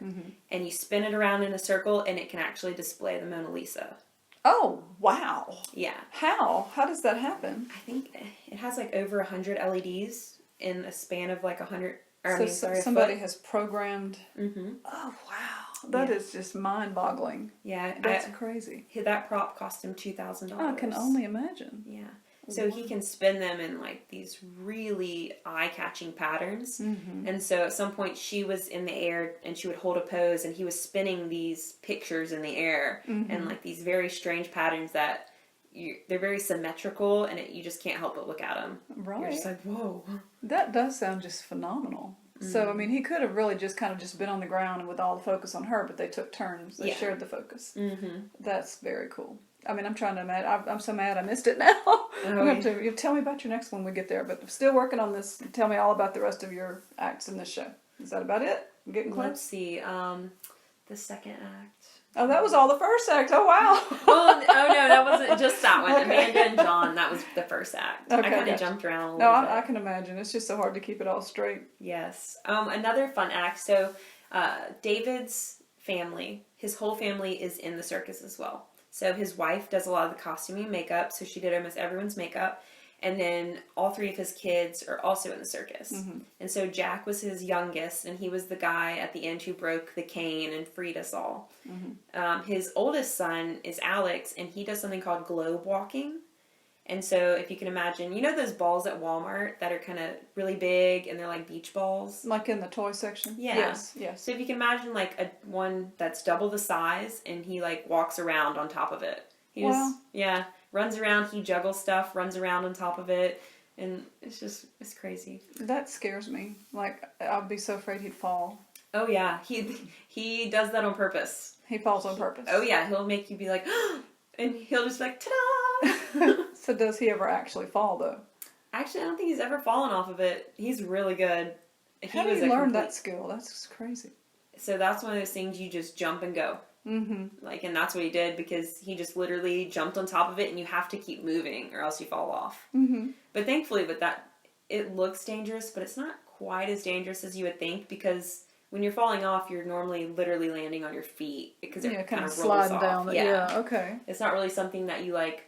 and you spin it around in a circle, and it can actually display the Mona Lisa. Oh, wow. Yeah. How? How does that happen? I think it has like over 100 LEDs in a span of like 100. Somebody has programmed. Mm-hmm. Oh, wow. That is just mind-boggling. Yeah. That's crazy. That prop cost him $2,000. I can only imagine. Yeah. So he can spin them in like these really eye-catching patterns. And so at some point she was in the air and she would hold a pose and he was spinning these pictures in the air and like these very strange patterns that they're very symmetrical and you just can't help but look at them. Right. You're just like, whoa. That does sound just phenomenal. So, I mean, he could have really just kind of just been on the ground and with all the focus on her, but they took turns. They shared the focus. That's very cool. I mean, I'm trying to imagine. I'm so mad I missed it now. You tell me about your next one when we get there. But I'm still working on this. Tell me all about the rest of your acts in this show. Is that about it? I'm getting close? Let's see. The second act. Oh, that was all the first act. Oh, wow. Oh, no, that wasn't just that one. Okay. Amanda and John, that was the first act. Okay, I kind of gotcha. jumped around a little bit. I can imagine. It's just so hard to keep it all straight. Yes. Another fun act. So, David's family, his whole family is in the circus as well. So his wife does a lot of the costuming and makeup, so she did almost everyone's makeup. And then all 3 of his kids are also in the circus. And so Jack was his youngest, and he was the guy at the end who broke the cane and freed us all. His oldest son is Alex, and he does something called globe walking. And so if you can imagine, you know those balls at Walmart that are kind of really big and they're like beach balls? Like in the toy section? Yeah. Yes. So if you can imagine like one that's double the size and he like walks around on top of it. He just, runs around, he juggles stuff, runs around on top of it. And it's crazy. That scares me. Like, I'd be so afraid he'd fall. Oh yeah, he does that on purpose. He falls on purpose. Oh yeah, he'll make you be like, and he'll just be like, ta-da! So does he ever actually fall, though? Actually, I don't think he's ever fallen off of it. He's really good. How did he learn that skill? That's crazy. So that's one of those things you just jump and go. Like, and that's what he did because he just literally jumped on top of it and you have to keep moving or else you fall off. But thankfully, it looks dangerous, but it's not quite as dangerous as you would think because when you're falling off, you're normally literally landing on your feet because it kind of sliding rolls down. off. Yeah, okay. It's not really something that you like.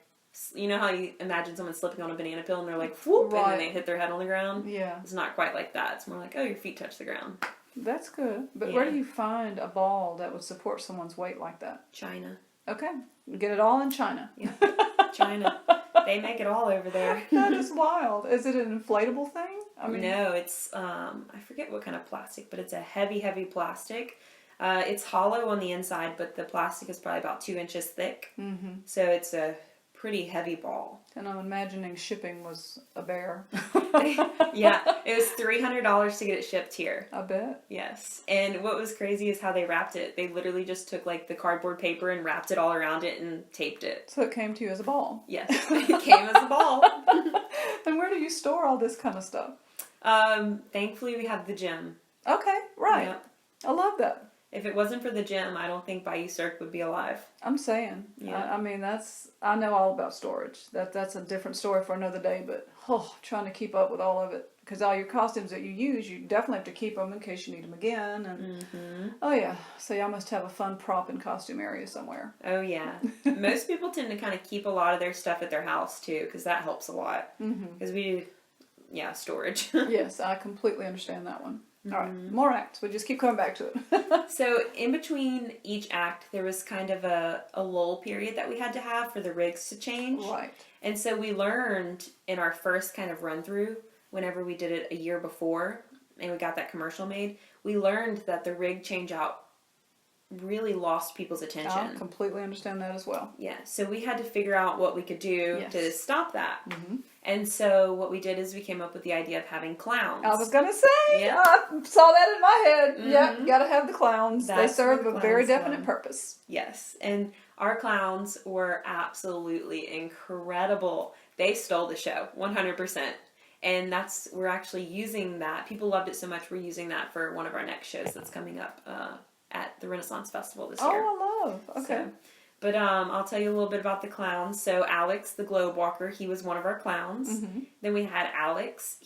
You know how you imagine someone slipping on a banana peel and they're like, whoop, and then they hit their head on the ground? Yeah. It's not quite like that. It's more like, oh, your feet touch the ground. That's good. But where do you find a ball that would support someone's weight like that? China. Okay. Get it all in China. Yeah. China. They make it all over there. That is wild. Is it an inflatable thing? I mean, no, it's, I forget what kind of plastic, but it's a heavy, heavy plastic. It's hollow on the inside, but the plastic is probably about 2 inches thick. So it's a pretty heavy ball. And I'm imagining shipping was a bear. Yeah, it was $300 to get it shipped here. I bet. Yes. And what was crazy is how they wrapped it. They literally just took like the cardboard paper and wrapped it all around it and taped it. So it came to you as a ball. Yes, it came as a ball. And where do you store all this kind of stuff? Thankfully we have the gym. Okay, right. Yep. I love that. If it wasn't for the gym, I don't think Bayou Cirque would be alive. I'm saying. Yeah. I mean, I know all about storage. That's a different story for another day, but trying to keep up with all of it. Because all your costumes that you use, you definitely have to keep them in case you need them again. And oh yeah, so y'all must have a fun prop and costume area somewhere. Oh yeah. Most people tend to kind of keep a lot of their stuff at their house too, because that helps a lot. Because we do, storage. Yes, I completely understand that one. All right, more acts. We just keep coming back to it. So in between each act, there was kind of a lull period that we had to have for the rigs to change. Right. And so we learned in our first kind of run through, whenever we did it a year before, and we got that commercial made, we learned that the rig change out really lost people's attention. I completely understand that as well. Yeah, so we had to figure out what we could do to stop that. And so what we did is we came up with the idea of having clowns. I was going to say, I saw that in my head. Yep, got to have the clowns. They serve a very definite purpose. Yes, and our clowns were absolutely incredible. They stole the show, 100%. And we're actually using that. People loved it so much, we're using that for one of our next shows that's coming up at the Renaissance Festival this year. Oh, I love. Okay. So, but I'll tell you a little bit about the clowns. So Alex, the globe walker, he was one of our clowns. Then we had Alex.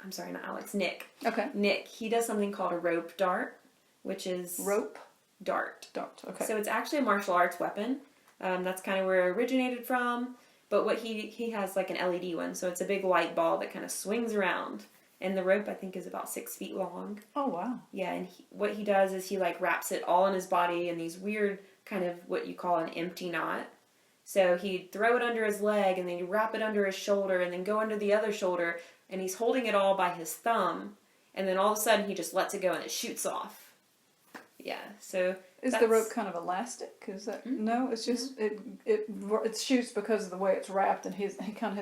I'm sorry, not Alex, Nick. Okay. Nick, he does something called a rope dart, which is... Rope? Dart. Dart, okay. So it's actually a martial arts weapon. That's kind of where it originated from. But what he has like an LED one, so it's a big white ball that kind of swings around. And the rope, I think, is about 6 feet long. Oh, wow. Yeah, and what he does is he like wraps it all in his body in these weird kind of what you call an empty knot. So he'd throw it under his leg, and then he'd wrap it under his shoulder, and then go under the other shoulder, and he's holding it all by his thumb, and then all of a sudden he just lets it go and it shoots off. Yeah, so... Is the rope kind of elastic? Is that no? It's just it shoots because of the way it's wrapped, and his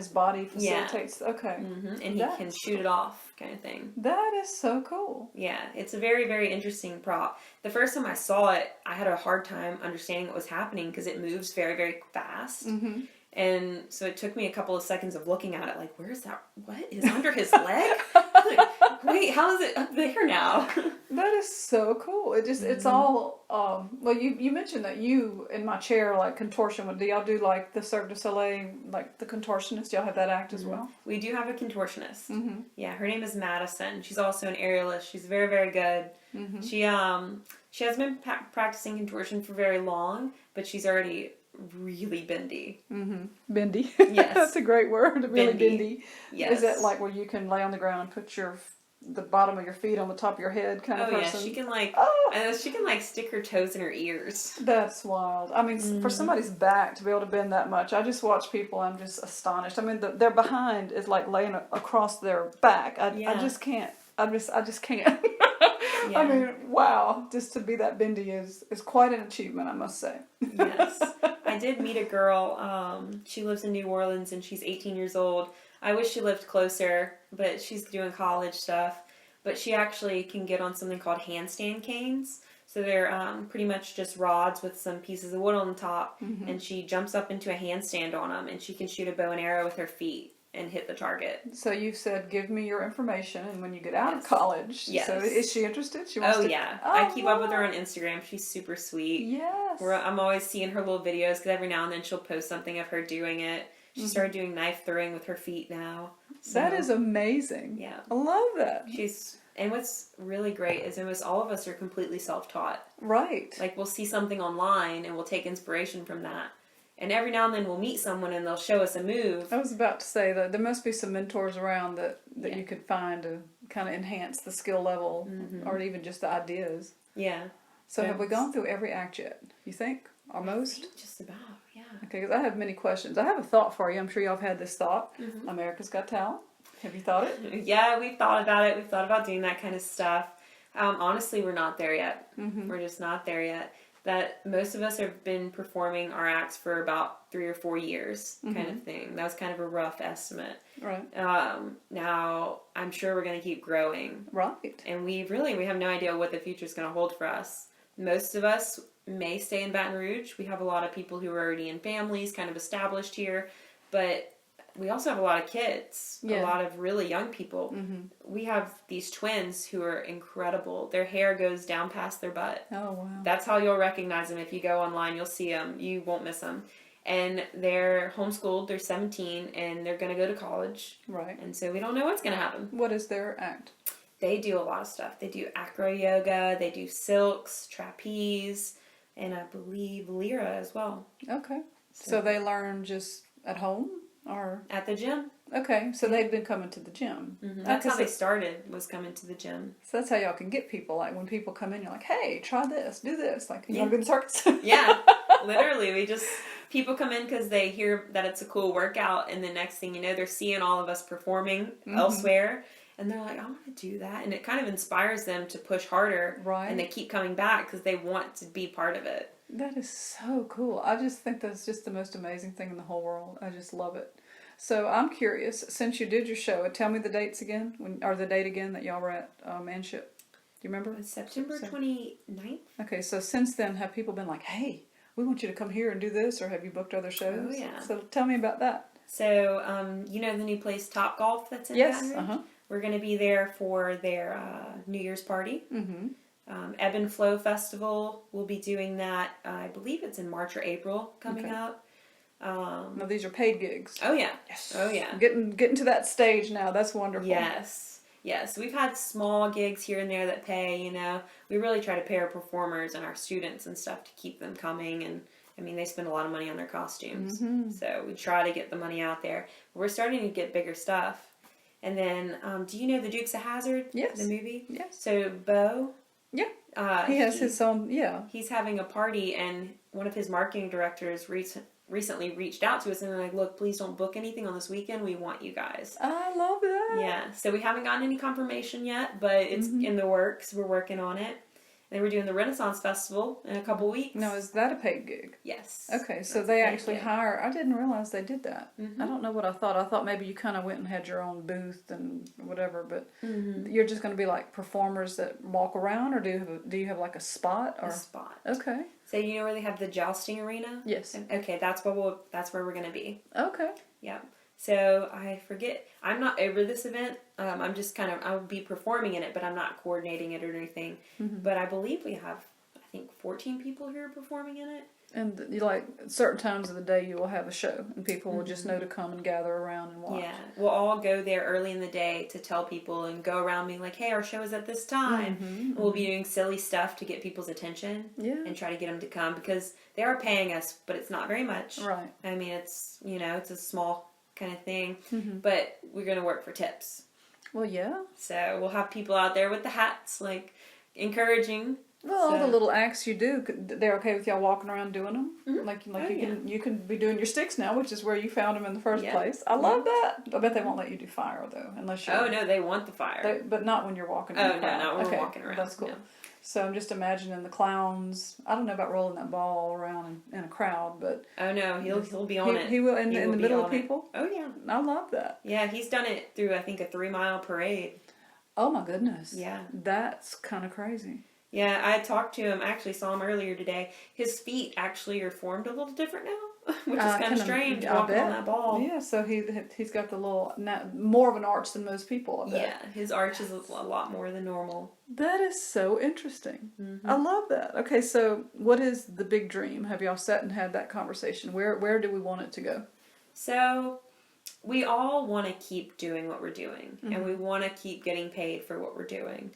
body facilitates. Yeah. Okay, and he can shoot it off, kind of thing. That is so cool. Yeah, it's a very, very interesting prop. The first time I saw it, I had a hard time understanding what was happening because it moves very, very fast. And so it took me a couple of seconds of looking at it, like, where is that? What is under his leg? Like, wait, how is it up there now? That is so cool. It just, it's all, well, you mentioned that you, in my chair, like contortion, do y'all do like the Cirque du Soleil, like the contortionist? Y'all have that act as well? We do have a contortionist. Yeah, her name is Madison. She's also an aerialist. She's very, very good. She hasn't been practicing contortion for very long, but she's already really bendy. Bendy. Yes. That's a great word. Really bendy. Yes. Is it like where you can lay on the ground and put the bottom of your feet on the top of your head kind of person? Yeah, she can like stick her toes in her ears. That's wild. I mean, for somebody's back to be able to bend that much, I just watch people, I'm just astonished. I mean, their behind is like laying across their back. I just can't. I just can't. Yeah. I mean, wow, just to be that bendy is quite an achievement, I must say. Yes. I did meet a girl, she lives in New Orleans and she's 18 years old. I wish she lived closer, but she's doing college stuff. But she actually can get on something called handstand canes. So they're pretty much just rods with some pieces of wood on the top. And she jumps up into a handstand on them and she can shoot a bow and arrow with her feet and hit the target. So you said, give me your information, and when you get out of college. Yes. So is she interested? She wants to... Yeah. I keep up with her on Instagram. She's super sweet. Yes. I'm always seeing her little videos, because every now and then she'll post something of her doing it. She started doing knife throwing with her feet now. So, that is amazing. Yeah. I love that. And what's really great is almost all of us are completely self-taught. Right. Like, we'll see something online and we'll take inspiration from that. And every now and then we'll meet someone and they'll show us a move. I was about to say that there must be some mentors around that you could find to kind of enhance the skill level or even just the ideas. Yeah. So have we gone through every act yet, you think? Or most? I think just about, yeah. Okay, because I have many questions. I have a thought for you. I'm sure y'all have had this thought. America's Got Talent. Have you thought it? Yeah, we've thought about it. We've thought about doing that kind of stuff. Honestly, we're not there yet. We're just not there yet. That most of us have been performing our acts for about 3 or 4 years, kind of thing. That was kind of a rough estimate. Right. Now, I'm sure we're going to keep growing. Right. And we have no idea what the future is going to hold for us. Most of us may stay in Baton Rouge. We have a lot of people who are already in families, kind of established here. But we also have a lot of kids, a lot of really young people. We have these twins who are incredible. Their hair goes down past their butt. Oh, wow. That's how you'll recognize them. If you go online, you'll see them. You won't miss them. And they're homeschooled. They're 17, and they're going to go to college. Right. And so we don't know what's going to happen. What is their act? They do a lot of stuff. They do acro yoga. They do silks, trapeze, and I believe lyra as well. Okay. So they learn just at home? Or at the gym. Okay, so they've been coming to the gym. That's how they started, was coming to the gym. So that's how y'all can get people. Like when people come in, you're like, hey, try this, do this. Like, you want to go to circus? Yeah, literally. People come in because they hear that it's a cool workout, and the next thing you know, they're seeing all of us performing elsewhere, and they're like, I want to do that. And it kind of inspires them to push harder. Right. And they keep coming back because they want to be part of it. That is so cool. I just think that's just the most amazing thing in the whole world. I just love it. So I'm curious, since you did your show, tell me the dates again, or the date again that y'all were at Manship. Do you remember? It's September 29th. Okay, so since then, have people been like, hey, we want you to come here and do this, or have you booked other shows? Oh, yeah. So tell me about that. So, you know the new place Top Golf that's in Baton Rouge? We're going to be there for their New Year's party. Ebb and Flow Festival, we'll be doing that, I believe it's in March or April coming up. Now these are paid gigs. Oh yeah. Yes. Oh yeah. Getting to that stage now, that's wonderful. Yes. Yeah, so we've had small gigs here and there that pay, you know. We really try to pay our performers and our students and stuff to keep them coming. And, I mean, they spend a lot of money on their costumes. So we try to get the money out there. We're starting to get bigger stuff. And then, do you know The Dukes of Hazzard? Yes. The movie? Yes. So, Bo? Yeah. He has his own, He's having a party, and one of his marketing directors recently reached out to us and they're like, look, please don't book anything on this weekend. We want you guys. I love that. Yeah. So we haven't gotten any confirmation yet, but it's in the works. We're working on it. And we're doing the Renaissance Festival in a couple weeks. Now, is that a paid gig? Yes. Okay, so they actually hire. I didn't realize they did that. I don't know what I thought. I thought maybe you kind of went and had your own booth and whatever, but you're just going to be like performers that walk around, or do you have like a spot? Or? A spot. Okay. So you know where they have the jousting arena? Yes. Okay, that's where we're going to be. Okay. Yeah. So I forget. I'm not over this event. I'm just I'll be performing in it, but I'm not coordinating it or anything. But I believe we have, I think, 14 people who are performing in it. And you like certain times of the day you will have a show, and people will just know to come and gather around and watch. Yeah, we'll all go there early in the day to tell people and go around being like, hey, our show is at this time. We'll be doing silly stuff to get people's attention and try to get them to come, because they are paying us, but it's not very much. Right. I mean, it's, it's a small kind of thing, but we're going to work for tips. Well, yeah. So we'll have people out there with the hats, like, encouraging. Well, all the little acts you do, they're okay with y'all walking around doing them? Like you can be doing your sticks now, which is where you found them in the first place. I love that. I bet they won't let you do fire, though, unless you're... Oh, no, they want the fire. But not when you're walking around. Oh, no, not when we're walking around. That's cool. No. So I'm just imagining the clowns. I don't know about rolling that ball around in a crowd, but... Oh, no, he'll be on it. He will, in the middle of people? Oh, yeah. I love that. Yeah, he's done it through, I think, a 3-mile parade. Oh, my goodness. Yeah. That's kind of crazy. Yeah, I talked to him. I actually saw him earlier today. His feet actually are formed a little different now, which is kind of strange walking on that ball. Yeah, so he's got the little, more of an arch than most people, I bet. Yeah, his arch is a lot more than normal. That is so interesting. I love that. Okay, so what is the big dream? Have y'all sat and had that conversation? Where do we want it to go? So we all want to keep doing what we're doing, and we want to keep getting paid for what we're doing.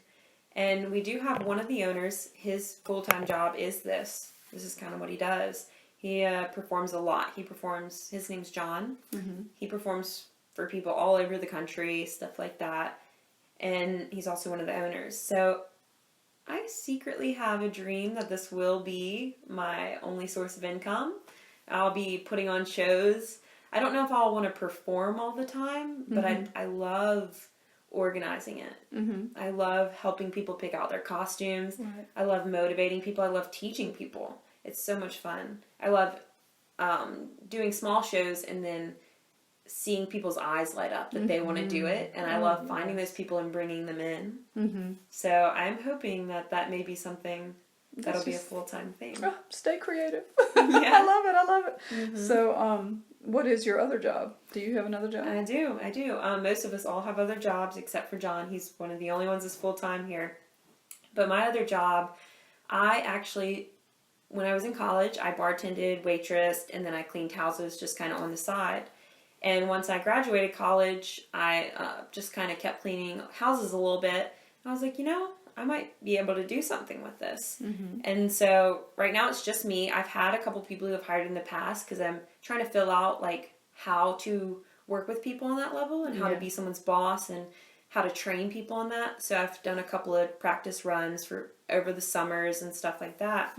And we do have one of the owners, his full-time job is this. This is kind of what he does. He performs a lot. His name's John. He performs for people all over the country, stuff like that. And he's also one of the owners. So I secretly have a dream that this will be my only source of income. I'll be putting on shows. I don't know if I'll want to perform all the time, but I love organizing it. I love helping people pick out their costumes. Right. I love motivating people. I love teaching people. It's so much fun. I love doing small shows and then seeing people's eyes light up that they want to do it. And I love finding those people and bringing them in. So I'm hoping that may be something that'll be a full-time thing. Oh, stay creative. I love it. So, what is your other job? Do you have another job? I do. Most of us all have other jobs except for John. He's one of the only ones that's full-time here. But my other job, I actually, when I was in college, I bartended, waitressed, and then I cleaned houses just kind of on the side. And once I graduated college, I just kind of kept cleaning houses a little bit. I was like, I might be able to do something with this. And so right now it's just me. I've had a couple people who have hired in the past because I'm trying to fill out like how to work with people on that level and how to be someone's boss and how to train people on that. So I've done a couple of practice runs for over the summers and stuff like that.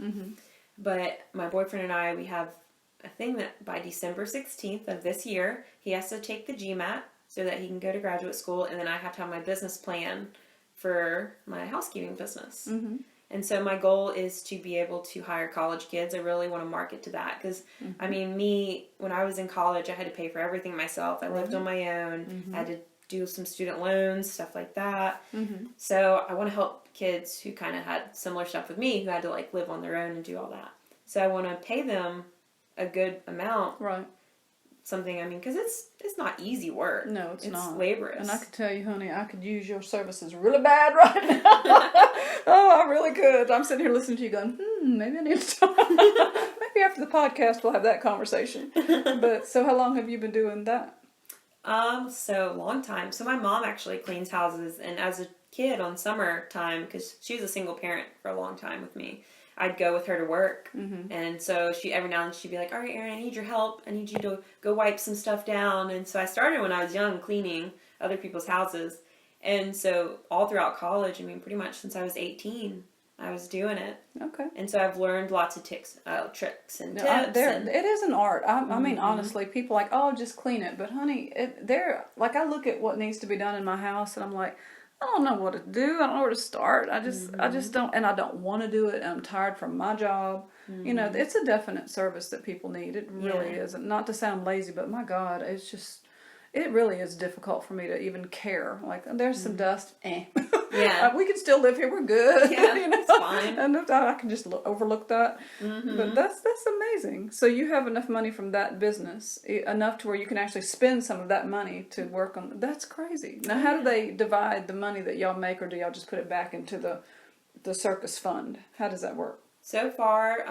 But my boyfriend and I, we have a thing that by December 16th of this year, he has to take the GMAT so that he can go to graduate school, and then I have to have my business plan for my housekeeping business. And so my goal is to be able to hire college kids. I really want to market to that because, I mean, when I was in college, I had to pay for everything myself. I lived on my own. I had to do some student loans, stuff like that. So I want to help kids who kind of had similar stuff with me, who had to like live on their own and do all that. So I want to pay them a good amount. Right. Something, I mean, because it's not easy work. No, it's not. It's laborious. And I could tell you, honey, I could use your services really bad right now. Oh, I really could. I'm sitting here listening to you going, maybe I need to talk. Maybe after the podcast we'll have that conversation. But, so how long have you been doing that? So long time. So my mom actually cleans houses, and as a kid on summertime, because she was a single parent for a long time with me, I'd go with her to work. And so she, every now and then she'd be like, all right, Erin, I need your help. I need you to go wipe some stuff down. And so I started when I was young cleaning other people's houses. And so all throughout college, I mean, pretty much since I was 18, I was doing it. Okay. And so I've learned lots of tricks and tips. It is an art. I mean, honestly, people like, oh, just clean it. But honey, like, I look at what needs to be done in my house, and I'm like, I don't know what to do. I don't know where to start. I just don't, and I don't want to do it. And I'm tired from my job. You know, it's a definite service that people need. It really is. And not to sound lazy, but my God, it really is difficult for me to even care. Like, there's some dust. Yeah. We can still live here. We're good. Yeah, you know? it's fine. And I can just overlook that. But that's amazing. So you have enough money from that business, enough to where you can actually spend some of that money to work on. That's crazy. Now, how do they divide the money that y'all make, or do y'all just put it back into the circus fund? How does that work? So far,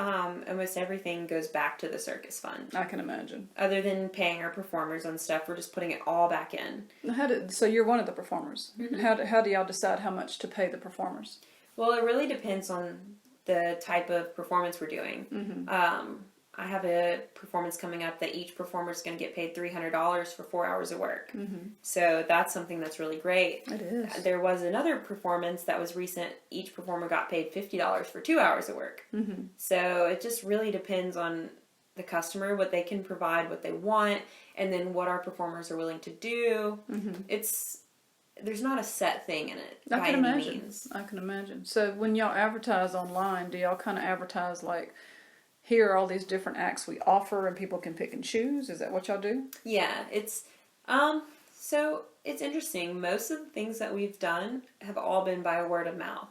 almost everything goes back to the circus fund. I can imagine. Other than paying our performers on stuff, we're just putting it all back in. So you're one of the performers. How do y'all decide how much to pay the performers? Well, it really depends on the type of performance we're doing. I have a performance coming up that each performer is going to get paid $300 for 4 hours of work. So that's something that's really great. It is. There was another performance that was recent. Each performer got paid $50 for 2 hours of work. So it just really depends on the customer, what they can provide, what they want, and then what our performers are willing to do. There's not a set thing in it by any means. I can imagine. So when y'all advertise online, do y'all kind of advertise like, here are all these different acts we offer and people can pick and choose? Is that what y'all do? Yeah, it's so it's interesting. Most of the things that we've done have all been by word of mouth.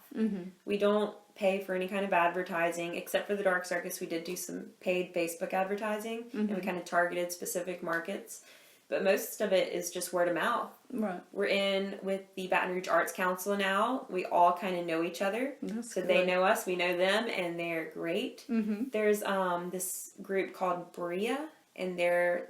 We don't pay for any kind of advertising, except for the Dark Circus. We did do some paid Facebook advertising, and we kind of targeted specific markets. But most of it is just word of mouth. Right. We're in with the Baton Rouge Arts Council now. We all kind of know each other. That's so good. They know us, we know them, and they're great. There's this group called Berea, and they're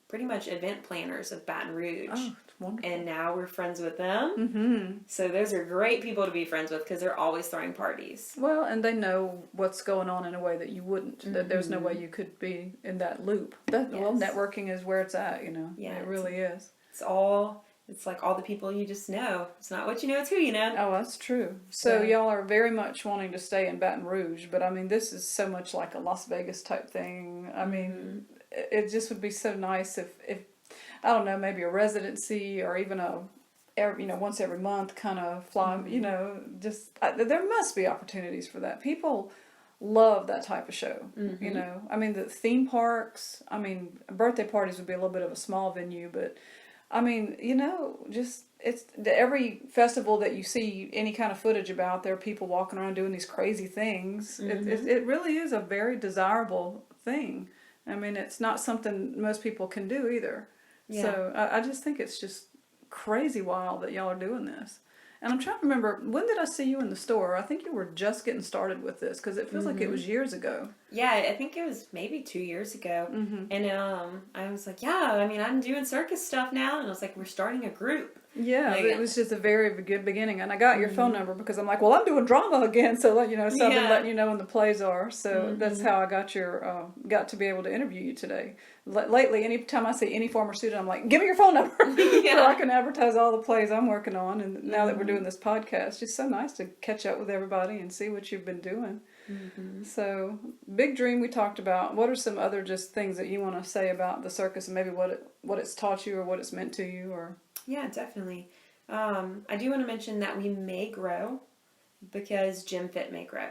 pretty much event planners of Baton Rouge. Oh, it's wonderful. And now we're friends with them. So those are great people to be friends with because they're always throwing parties. Well, and they know what's going on in a way that you wouldn't. That there's no way you could be in that loop. Well, networking is where it's at, you know. Yeah, it really is. It's like all the people you just know. It's not what you know, it's who you know. Oh, that's true. So y'all are very much wanting to stay in Baton Rouge, but I mean, this is so much like a Las Vegas type thing. I mean, it just would be so nice if I don't know, maybe a residency or even once every month kind of fly, there must be opportunities for that. People love that type of show, you know. I mean, the theme parks, birthday parties would be a little bit of a small venue, but I mean, it's every festival that you see any kind of footage about, there are people walking around doing these crazy things. It really is a very desirable thing. I mean, it's not something most people can do either. Yeah. So I just think it's just crazy wild that y'all are doing this. And I'm trying to remember, when did I see you in the store? I think you were just getting started with this because it feels like it was years ago. Yeah, I think it was maybe 2 years ago. And I was like, I'm doing circus stuff now. And I was like, we're starting a group. Yeah, it was just a very good beginning. And I got your phone number because I'm like, well, I'm doing drama again. So, letting you know when the plays are. So that's how I got got to be able to interview you today. Lately, anytime I see any former student, I'm like, give me your phone number so I can advertise all the plays I'm working on. And now that we're doing this podcast, it's just so nice to catch up with everybody and see what you've been doing. So, Big Dream we talked about. What are some other just things that you want to say about the circus and maybe what it's taught you or what it's meant to you? Or Yeah, definitely. I do want to mention that we may grow because Gym Fit may grow.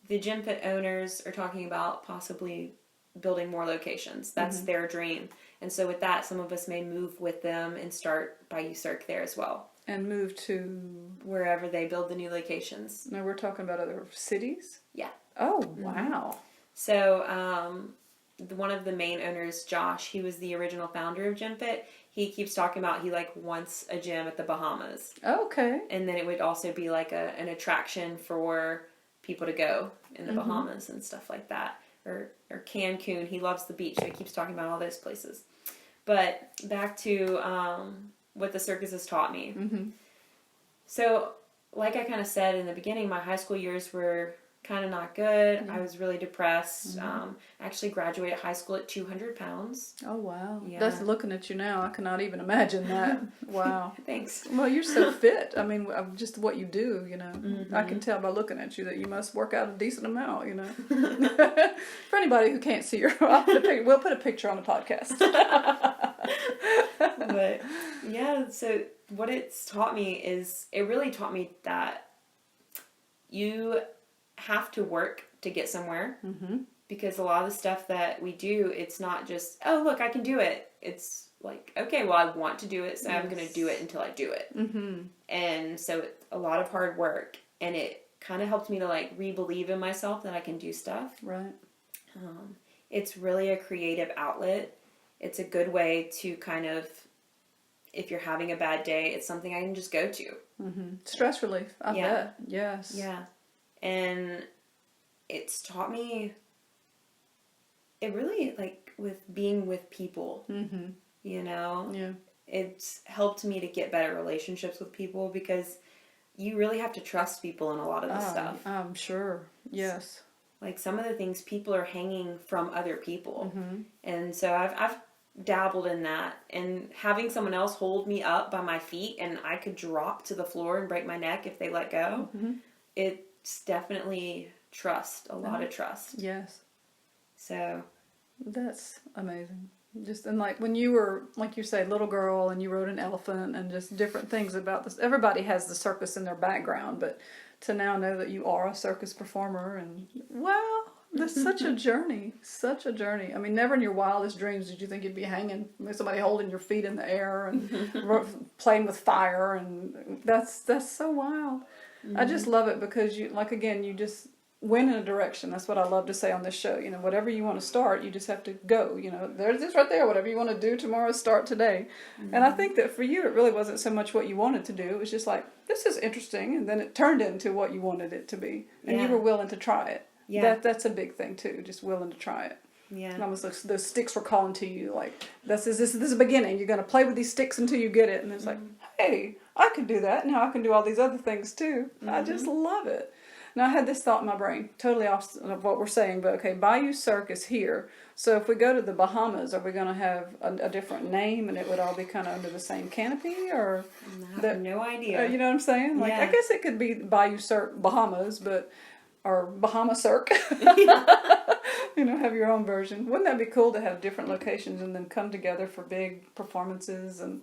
The Gym Fit owners are talking about possibly building more locations. That's their dream. And so with that, some of us may move with them and start Bayou Cirque there as well. And move to wherever they build the new locations. No, we're talking about other cities? Yeah. Oh, wow. So, one of the main owners, Josh, he was the original founder of Gym Fit. He keeps talking about he wants a gym at the Bahamas. Okay. And then it would also be like an attraction for people to go in the Bahamas and stuff like that. Or Cancun. He loves the beach, so he keeps talking about all those places. But back to what the circus has taught me. Mm-hmm. So, like I kind of said in the beginning, my high school years were kind of not good. Yeah. I was really depressed. Mm-hmm. I actually graduated high school at 200 pounds. Oh, wow. Yeah. That's looking at you now. I cannot even imagine that. Wow. Thanks. Well, you're so fit. I mean, just what you do, you know. Mm-hmm. I can tell by looking at you that you must work out a decent amount, you know. For anybody who can't see we'll put a picture on the podcast. But, yeah, so what it's taught me is, it really taught me that you have to work to get somewhere. Mm-hmm. Because a lot of the stuff that we do, it's not just, oh, look, I can do it. It's like, okay, well, I want to do it, so I'm going to do it until I do it. Mm-hmm. And so it's a lot of hard work. And it kind of helped me to, like, re-believe in myself that I can do stuff. Right. It's really a creative outlet. It's a good way to kind of, if you're having a bad day, it's something I can just go to. Mm-hmm. Stress relief, I bet. Yes. Yeah. And it's taught me, it really, like, with being with people, Mm-hmm. you know? Yeah. It's helped me to get better relationships with people because you really have to trust people in a lot of this stuff. I'm sure. Yes. Like, some of the things, people are hanging from other people. Mm-hmm. And so I've dabbled in that. And having someone else hold me up by my feet and I could drop to the floor and break my neck if they let go, Mm-hmm. it's definitely trust, a lot of trust. Yes. So That's amazing. Just, and like when you were, like you say, little girl and you rode an elephant and just different things about this. Everybody has the circus in their background, but to now know that you are a circus performer and, wow, that's such a journey. Such a journey. I mean, never in your wildest dreams did you think you'd be hanging with somebody holding your feet in the air and playing with fire, and that's so wild. Mm-hmm. I just love it because you, like, again, you just went in a direction. That's what I love to say on this show. You know, whatever you want to start, you just have to go. You know, there's this right there. Whatever you want to do tomorrow, start today. Mm-hmm. And I think that for you, it really wasn't so much what you wanted to do. It was just like, this is interesting. And then it turned into what you wanted it to be. And you were willing to try it. Yeah. That's a big thing too. Just willing to try it. Yeah. And almost like those sticks were calling to you. Like, this is a beginning. You're going to play with these sticks until you get it. And it's like, hey, I can do that. Now I can do all these other things too. Mm-hmm. I just love it. Now, I had this thought in my brain, totally opposite of what we're saying, but okay, Bayou Cirque is here. So if we go to the Bahamas, are we going to have a different name and it would all be kind of under the same canopy? Or I have no idea. You know what I'm saying? Like, I guess it could be Bayou Cirque Bahamas, or Bahama Cirque. You know, have your own version. Wouldn't that be cool to have different locations and then come together for big performances? And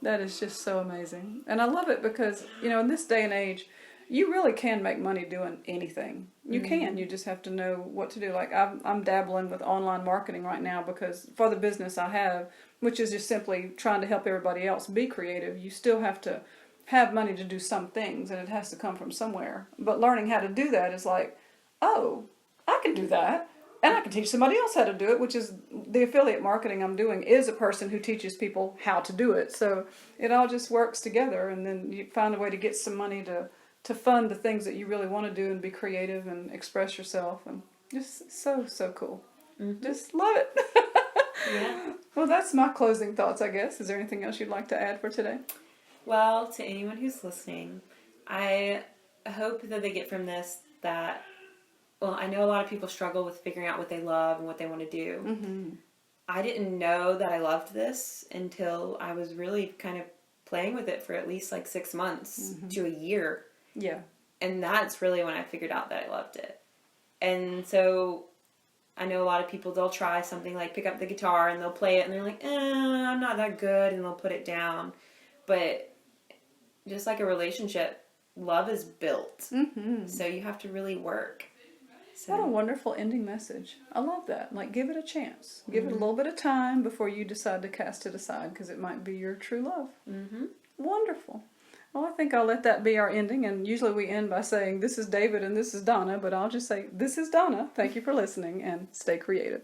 that is just so amazing. And I love it because, you know, in this day and age, you really can make money doing anything. You can. You just have to know what to do. Like, I'm dabbling with online marketing right now because for the business I have, which is just simply trying to help everybody else be creative, you still have to have money to do some things, and it has to come from somewhere. But learning how to do that is like, oh, I can do that, and I can teach somebody else how to do it, which is the affiliate marketing I'm doing is a person who teaches people how to do it. So it all just works together, and then you find a way to get some money to fund the things that you really want to do and be creative and express yourself, and just so cool. Mm-hmm. Just love it. Yeah. Well, that's my closing thoughts, I guess. Is there anything else you'd like to add for today? Well, to anyone who's listening, I hope that they get from this that, well, I know a lot of people struggle with figuring out what they love and what they want to do. Mm-hmm. I didn't know that I loved this until I was really kind of playing with it for at least like 6 months to a year. Yeah. And that's really when I figured out that I loved it. And so I know a lot of people, they'll try something like pick up the guitar and they'll play it and they're like, I'm not that good, and they'll put it down. But just like a relationship, love is built. Mm-hmm. So you have to really work. So. What a wonderful ending message. I love that. Like, give it a chance. Give it a little bit of time before you decide to cast it aside, because it might be your true love. Mm-hmm. Wonderful. Well, I think I'll let that be our ending, and usually we end by saying, this is David and this is Donna, but I'll just say, this is Donna. Thank you for listening, and stay creative.